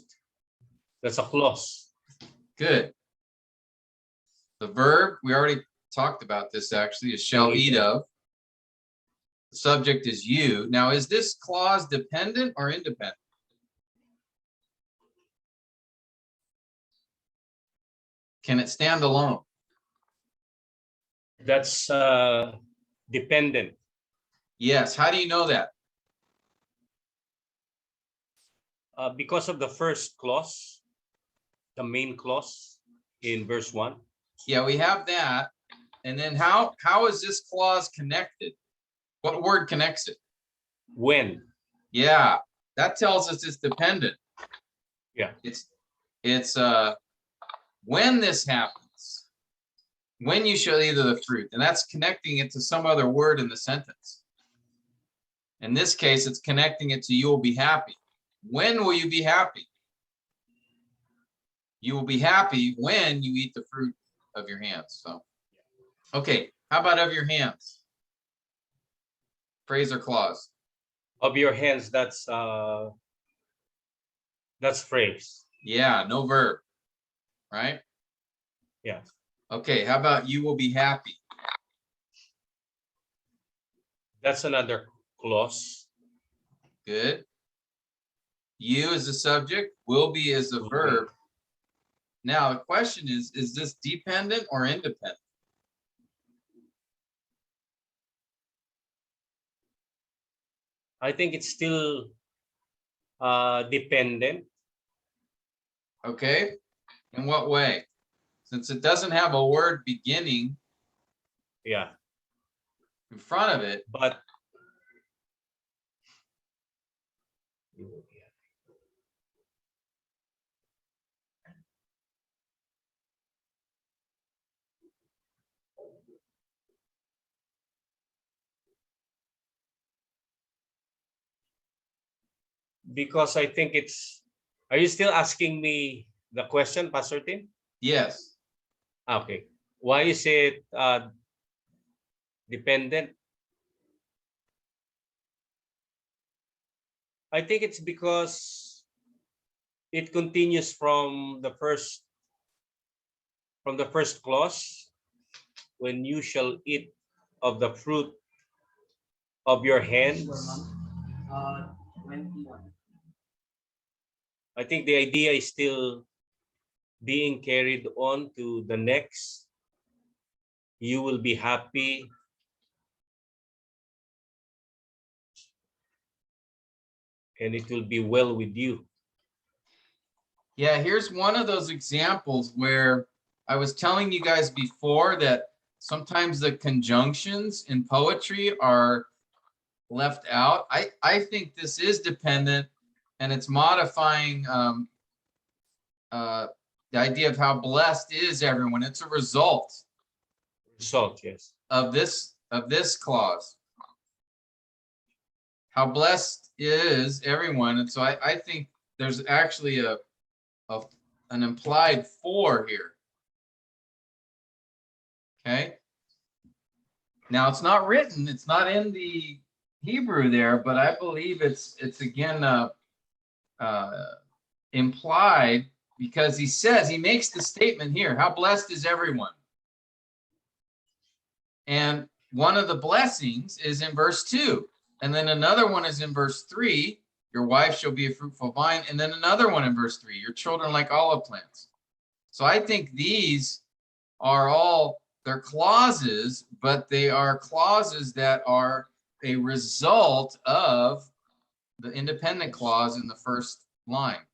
That's a clause. Good. The verb, we already talked about this actually, is shall eat of. The subject is you. Now, is this clause dependent or independent? Can it stand alone? That's dependent. Yes. How do you know that? Because of the first clause, the main clause in verse 1. Yeah, we have that. And then how is this clause connected? What word connects it? When. Yeah, that tells us it's dependent. Yeah. It's when this happens, when you shall eat of the fruit, and that's connecting it to some other word in the sentence. In this case, it's connecting it to you will be happy. When will you be happy? You will be happy when you eat the fruit of your hands. So, okay, how about of your hands? Phrase or clause? Of your hands, that's phrase. Yeah, no verb, right? Yeah. Okay, how about you will be happy? That's another clause. Good. You is the subject, will be is the verb. Now the question is this dependent or independent? I think it's still dependent. Okay, in what way? Since it doesn't have a word beginning Yeah. in front of it, But because I think it's, are you still asking me the question, Pastor Tim? yes. Okay. Why is it dependent? I think it's because it continues from the first clause, when you shall eat of the fruit of your hands. I think the idea is still being carried on to the next. You will be happy. And it will be well with you. Yeah, here's one of those examples where I was telling you guys before that sometimes the conjunctions in poetry are left out. I think this is dependent, and it's modifying the idea of how blessed is everyone. It's a result Result, yes. of this clause. How blessed is everyone, and so I think there's actually an implied for here. Okay. Now it's not written, it's not in the Hebrew there, but I believe it's again implied, because he makes the statement here, how blessed is everyone? And one of the blessings is in verse 2, and then another one is in verse 3, your wife shall be a fruitful vine, and then another one in verse 3, your children like olive plants. So I think these are all, they're clauses, but they are clauses that are a result of the independent clause in the first line.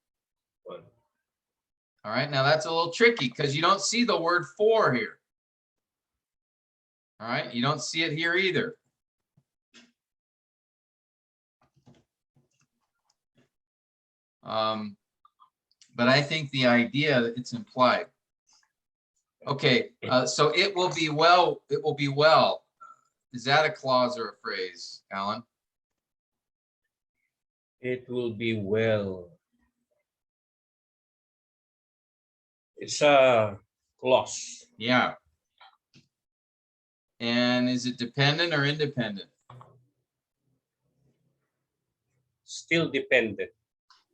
All right, now that's a little tricky because you don't see the word for here. All right, you don't see it here either. But I think the idea that it's implied. Okay, so it will be well, it will be well. Is that a clause or a phrase, Alan? It will be well. It's a clause. Yeah. And is it dependent or independent? Still dependent.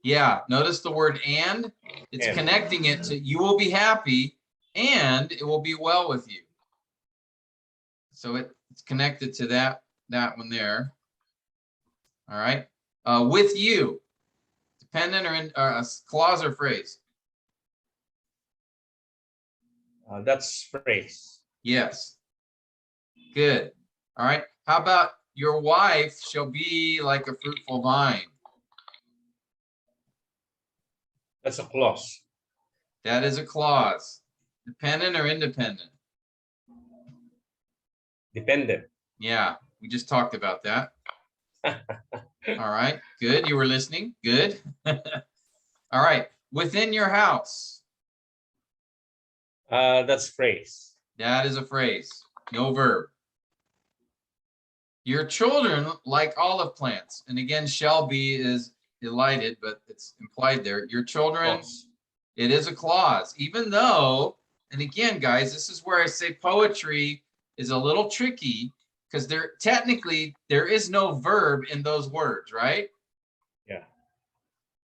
Yeah, notice the word and. It's And. connecting it to you will be happy and it will be well with you. So it's connected to that one there. All right. With you, dependent or in a clause or phrase? That's phrase. Yes. Good. All right. How about your wife shall be like a fruitful vine? That's a clause. That is a clause. Dependent or independent? Dependent. Yeah, we just talked about that. All right, good. You were listening. Good. All right, within your house. That's phrase. That is a phrase. No verb. Your children like olive plants. And again, shall be is delighted, but it's implied there. Your children, Clause. it is a clause. Even though, and again, guys, this is where I say poetry is a little tricky because technically there is no verb in those words, right? Yeah.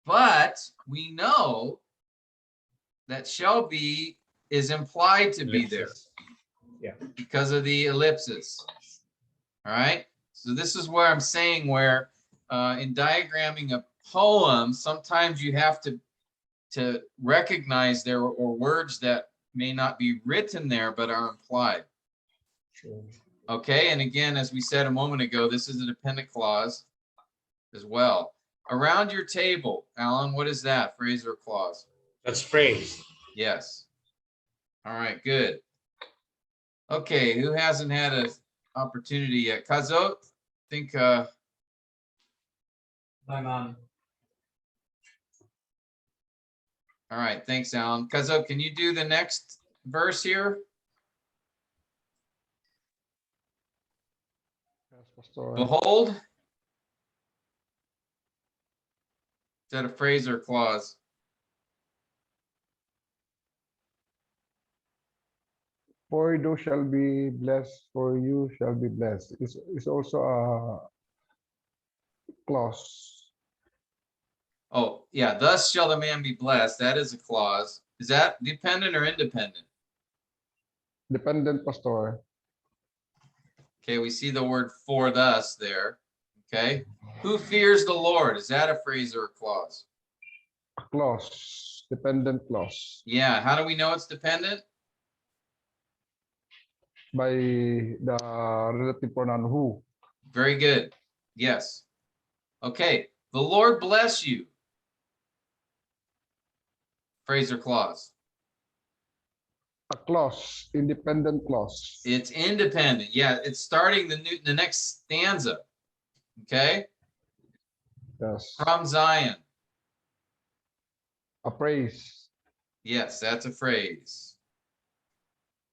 But we know that shall be is implied to be there. Yeah. Because of the ellipsis. All right. So this is where I'm saying where in diagramming a poem, sometimes you have to recognize there are words that may not be written there, but are implied. Sure. Okay. And again, as we said a moment ago, this is a dependent clause as well. Around your table, Alan, what is that? Phrase or clause? That's phrase. Yes. All right, good. Okay, who hasn't had an opportunity yet? Kazo, think I'm on. all right, thanks, Alan. Kazo, can you do the next verse here? Yes, Pastor. Behold. Is that a phrase or clause? For thou shall be blessed, for you shall be blessed. It's also a clause. Oh, yeah, thus shall the man be blessed. That is a clause. Is that dependent or independent? Dependent, Pastor. Okay, we see the word for thus there. Okay. Who fears the Lord? Is that a phrase or a clause? Clause. Dependent clause. Yeah, how do we know it's dependent? By the relative pronoun who. Very good. Yes. Okay. The Lord bless you. Phrase or clause? A clause. Independent clause. It's independent. Yeah, it's starting the next stanza. Okay. Yes. From Zion. A praise. Yes, that's a phrase.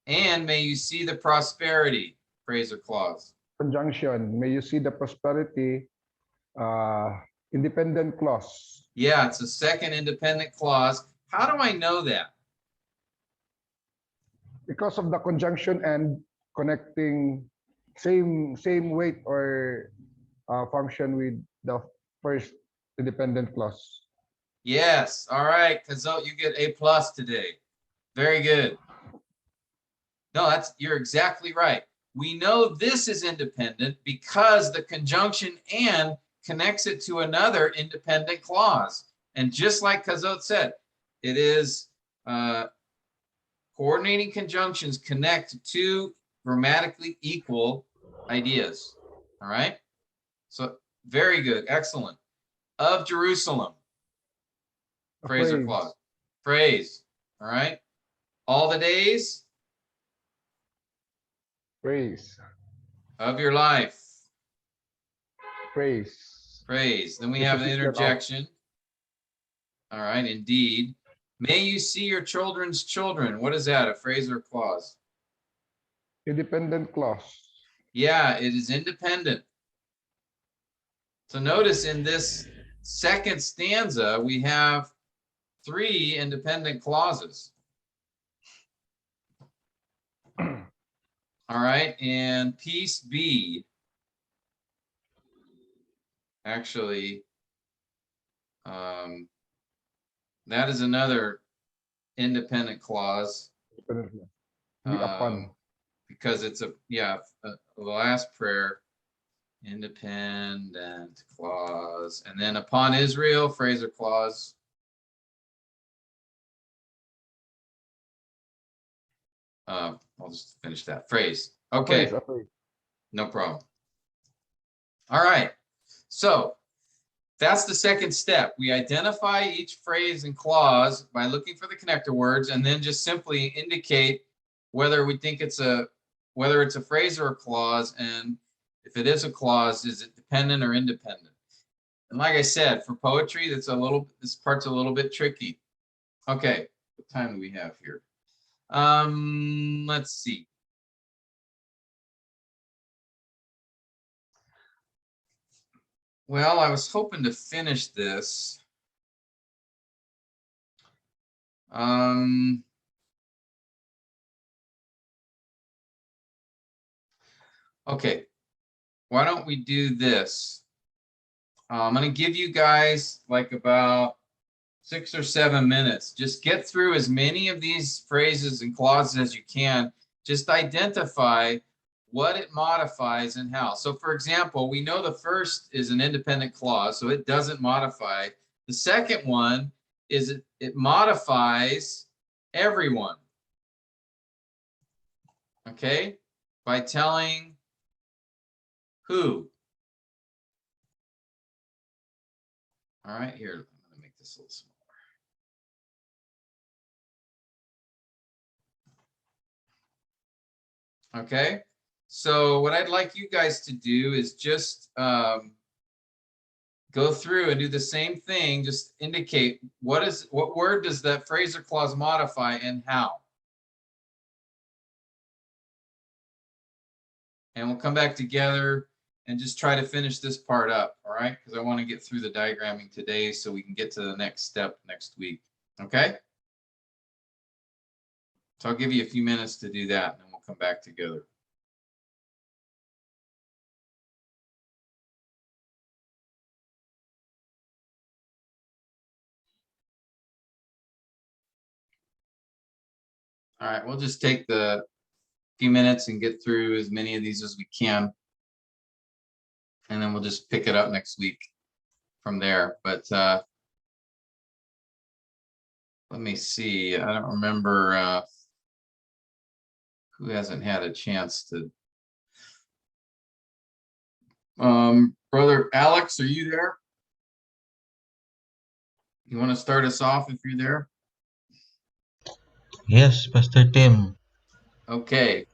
And may you see the prosperity. Phrase or clause? Conjunction. May you see the prosperity. Independent clause. Yeah, it's a second independent clause. How do I know that? Because of the conjunction and connecting same weight or function with the first independent clause. Yes. All right, Kazo, you get A+ today. Very good. No, you're exactly right. We know this is independent because the conjunction and connects it to another independent clause. And just like Kazot said, it is coordinating conjunctions connect two grammatically equal ideas. All right. So very good. Excellent. Of Jerusalem. Phrase or clause? Phrase. All right. All the days Praise. of your life. Praise. Praise. Then we have the interjection. All right, indeed. May you see your children's children. What is that? A phrase or clause? Independent clause. Yeah, it is independent. So notice in this second stanza, we have 3 independent clauses. All right, and piece B. Actually, that is another independent clause. Definitely. Be upon. Because it's the last prayer, independent clause, and then upon Israel, phrasal clause. I'll just finish that phrase. Okay, Phrase, a phrase. no problem. All right, so that's the second step. We identify each phrase and clause by looking for the connector words, and then just simply indicate whether we think it's a phrase or a clause, and if it is a clause, is it dependent or independent? And like I said, for poetry, this part's a little bit tricky. Okay, what time do we have here? Let's see. Well, I was hoping to finish this. Okay, why don't we do this? I'm going to give you guys like about 6 or 7 minutes. Just get through as many of these phrases and clauses as you can. Just identify what it modifies and how. So for example, we know the first is an independent clause, so it doesn't modify. The second one is it modifies everyone. Okay? By telling who. All right, here, I'm going to make this a little smaller. Okay, so what I'd like you guys to do is just go through and do the same thing. Just indicate what word does that phrase or clause modify and how. And we'll come back together and just try to finish this part up, all right? Because I want to get through the diagramming today so we can get to the next step next week, okay? So I'll give you a few minutes to do that, and then we'll come back together. All right, we'll just take the few minutes and get through as many of these as we can. And then we'll just pick it up next week from there. But let me see. I don't remember who hasn't had a chance to. Brother Alex, are you there? You want to start us off if you're there? Yes, Pastor Tim. Okay.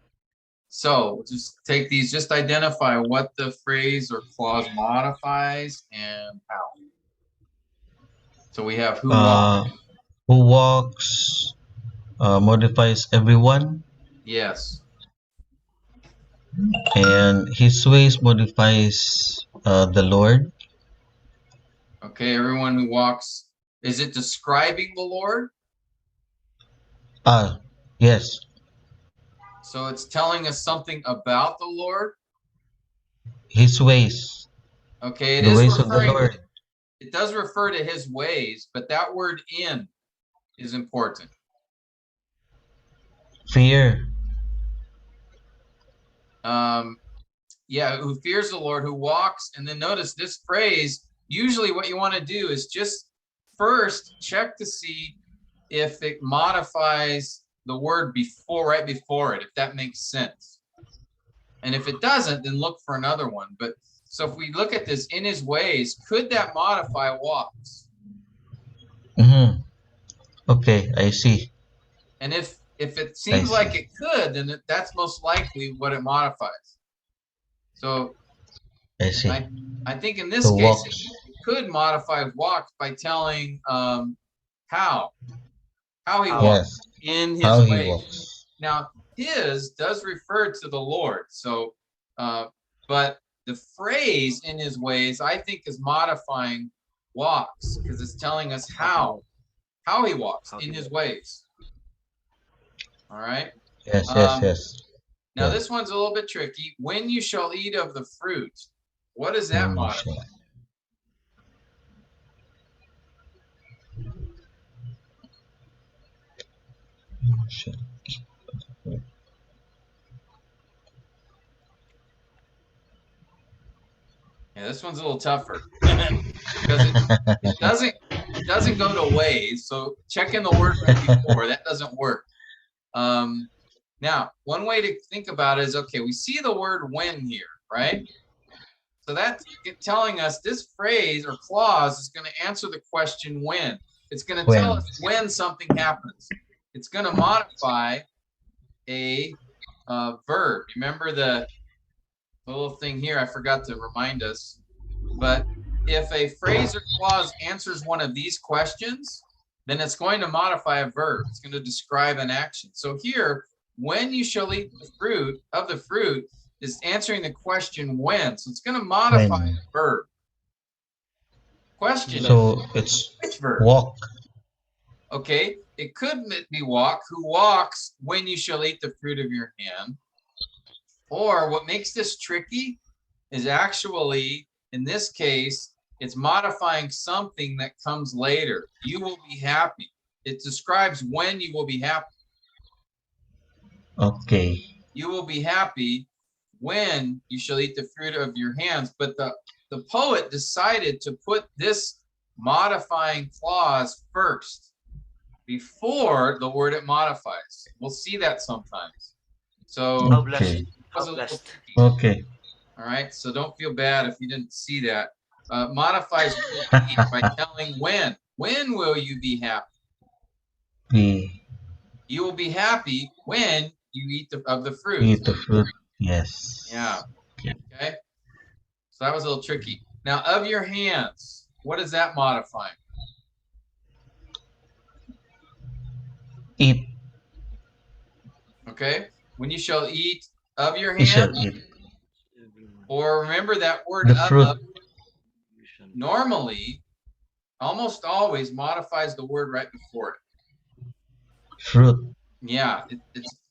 So just take these, just identify what the phrase or clause modifies and how. So we have who walks. Who walks modifies everyone, Yes. and his ways modifies the Lord. Okay, everyone who walks. Is it describing the Lord? Yes. So it's telling us something about the Lord. His ways. Okay, The ways of the Lord. it does refer to his ways, but that word in is important. Fear. Yeah, who fears the Lord, who walks, and then notice this phrase, usually what you want to do is just first check to see if it modifies the word right before it, if that makes sense. And if it doesn't, then look for another one. But so if we look at this, in his ways, could that modify walks? Mm-hmm. Okay, I see. And if it seems like it could, then that's most likely what it modifies. So I see. I think in this So case, walks. it could modify walks by telling how he walks, Yes. in his How he ways. walks. Now, his does refer to the Lord. So, but the phrase in his ways, I think, is modifying walks because it's telling us how he walks in his ways. All right. Yes, yes, yes. Now Yeah. this one's a little bit tricky. When you shall eat of the fruit, what does that When you modify? shall- shall- Yeah, this one's a little tougher because it doesn't go to ways. So check in the word right before. That doesn't work. Now, one way to think about it is, okay, we see the word when here, right? So that's telling us this phrase or clause is going to answer the question when. It's going to tell When. us when something happens. It's going to modify a verb. Remember the little thing here, I forgot to remind us, but if a phrase or clause answers one of these questions, then it's going to modify a verb. It's going to describe an action. So here, when you shall eat the fruit of the fruit is answering the question when. So it's going to modify When. a verb. Question is, So it's which verb? walk. Okay, it could be walk, who walks when you shall eat the fruit of your hand. Or what makes this tricky is actually, in this case, it's modifying something that comes later. You will be happy. It describes when you will be happy. Okay. You will be happy when you shall eat the fruit of your hands. But the poet decided to put this modifying clause first before the word it modifies. We'll see that sometimes. So How blessed. Okay. was How a little blessed. tricky. Okay. All right, so don't feel bad if you didn't see that. Modifies will be by telling when. When will you be happy? We You will be happy when you eat of the fruit. eat the fruit. Yes. Yeah. Yeah. Okay. So that was a little tricky. Now, of your hands, what is that modifying? Eat. Okay. When you shall eat of your We shall hands, eat or remember that word the of fruit. normally, almost always modifies the word right before it. Fruit. Yeah,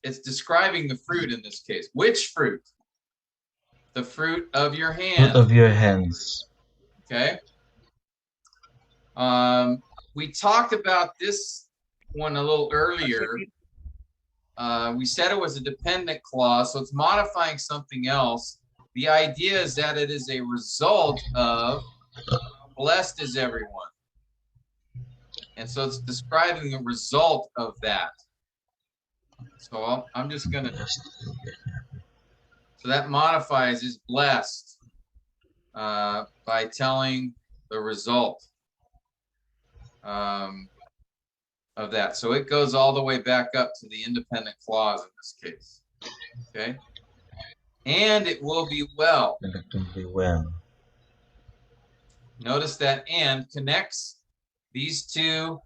it's describing the fruit in this case. Which fruit? The fruit of your Fruit hand. of your hands. Okay. We talked about this one a little earlier. We said it was a dependent clause, so it's modifying something else. The idea is that it is a result of blessed is everyone. And so it's describing the result of that. So I'm just going to, so that modifies is blessed by telling the result of that. So it goes all the way back up to the independent clause in this case. Okay. And it will be well. And it will be well. Notice that and connects these two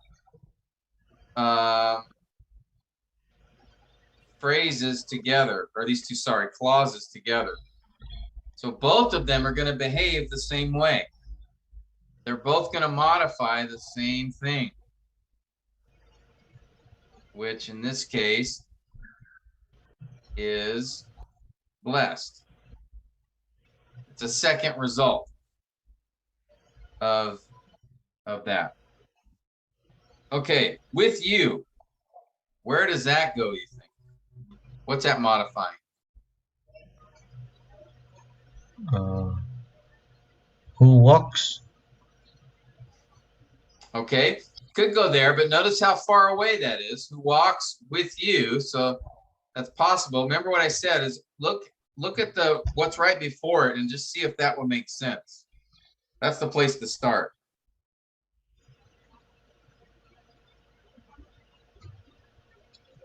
phrases together, or these two, sorry, clauses together. So both of them are going to behave the same way. They're both going to modify the same thing, which in this case is blessed. It's a second result of that. Okay, with you, where does that go, you think? What's that modifying? Who walks? Okay, could go there, but notice how far away that is. Who walks with you? So that's possible. Remember what I said is look at the what's right before it and just see if that would make sense. That's the place to start.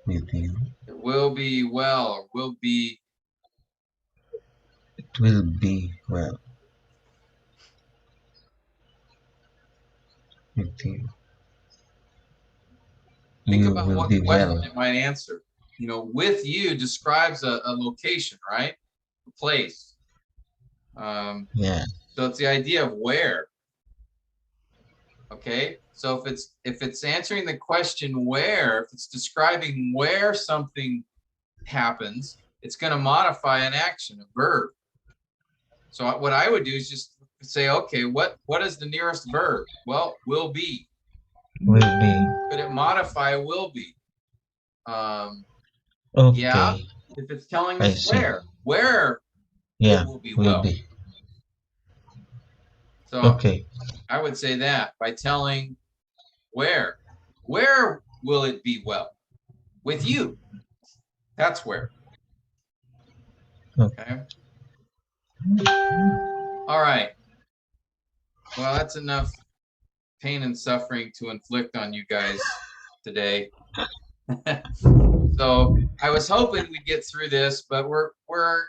With you. It will be well, or will be. It will be well. With you. Think You about will what be question well. it might answer. You know, with you describes a location, right? A place. Yeah. So it's the idea of where. Okay, so if it's answering the question where, if it's describing where something happens, it's going to modify an action, a verb. So what I would do is just say, okay, what is the nearest verb? Well, will be. Will be. Could it modify will be? Yeah, Okay. if it's telling I us see. where Yeah. it will be Will well. be. So Okay. I would say that by telling where will it be well? With you. That's where. Okay. All right. Well, that's enough pain and suffering to inflict on you guys today. So I was hoping we'd get through this, but we're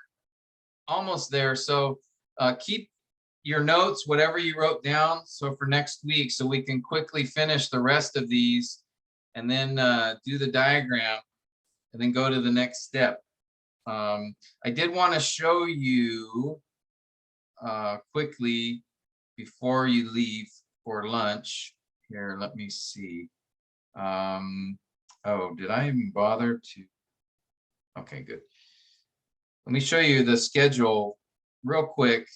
almost there. So keep your notes, whatever you wrote down, so for next week, so we can quickly finish the rest of these and then do the diagram and then go to the next step. I did want to show you quickly before you leave for lunch. Here, let me see. Oh, did I even bother to? Okay, good. Let me show you the schedule real quick.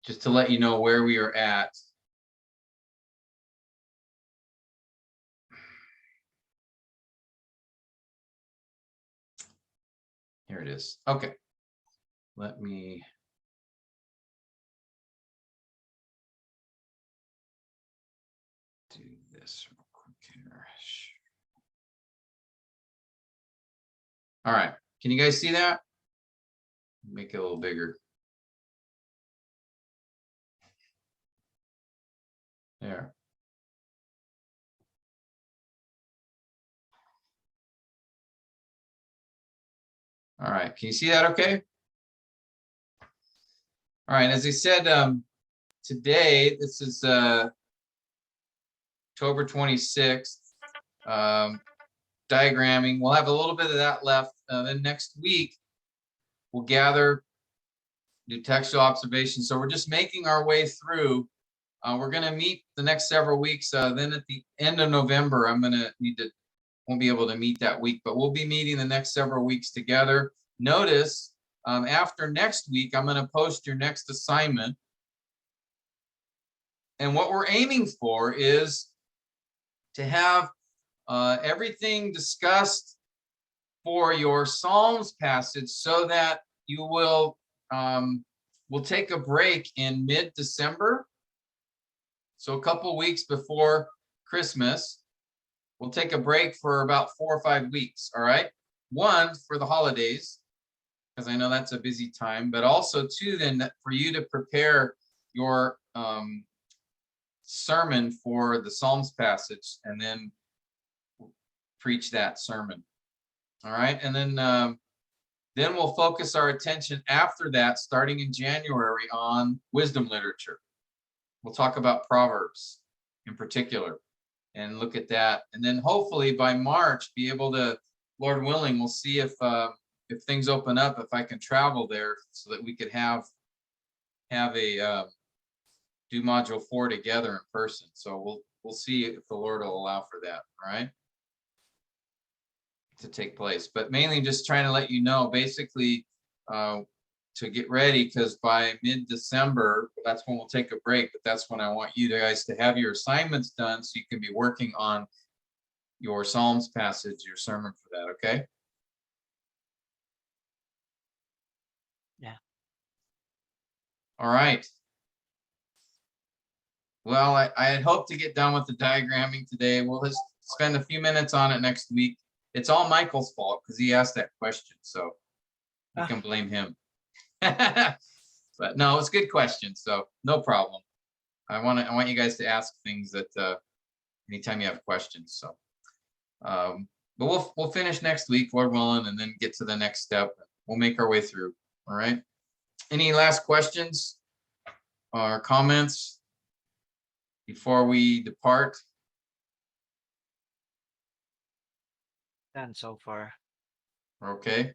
Just to let you know where we are at. Here it is. Okay. Let me do this real quick here. All right. Can you guys see that? Make it a little bigger. There. All right. Can you see that okay? All right. As I said, today, this is October 26th. Diagramming. We'll have a little bit of that left. Then next week, we'll gather, do textual observations. So we're just making our way through. We're going to meet the next several weeks. Then at the end of November, I'm going to won't be able to meet that week, but we'll be meeting the next several weeks together. Notice after next week, I'm going to post your next assignment. And what we're aiming for is to have everything discussed for your Psalms passage so that you will we'll take a break in mid-December. So a couple weeks before Christmas, we'll take a break for about 4 or 5 weeks. All right. One, for the holidays, because I know that's a busy time, but also two, then for you to prepare your sermon for the Psalms passage and then preach that sermon. All right. And then we'll focus our attention after that, starting in January, on wisdom literature. We'll talk about Proverbs in particular and look at that. And then hopefully by March, be able to, Lord willing, we'll see if things open up, if I can travel there so that we could have a do module 4 together in person. So we'll see if the Lord will allow for that. All right. To take place, but mainly just trying to let you know, basically, to get ready, because by mid-December, that's when we'll take a break, but that's when I want you guys to have your assignments done so you can be working on your Psalms passage, your sermon for that, okay? Yeah. All right. Well, I had hoped to get done with the diagramming today. We'll just spend a few minutes on it next week. It's all Michael's fault because he asked that question, so you can blame him. But no, it's a good question, so no problem. I want you guys to ask things that anytime you have questions. So, but we'll finish next week, Lord willing, and then get to the next step. We'll make our way through. All right. Any last questions or comments before we depart? Done so far. Okay.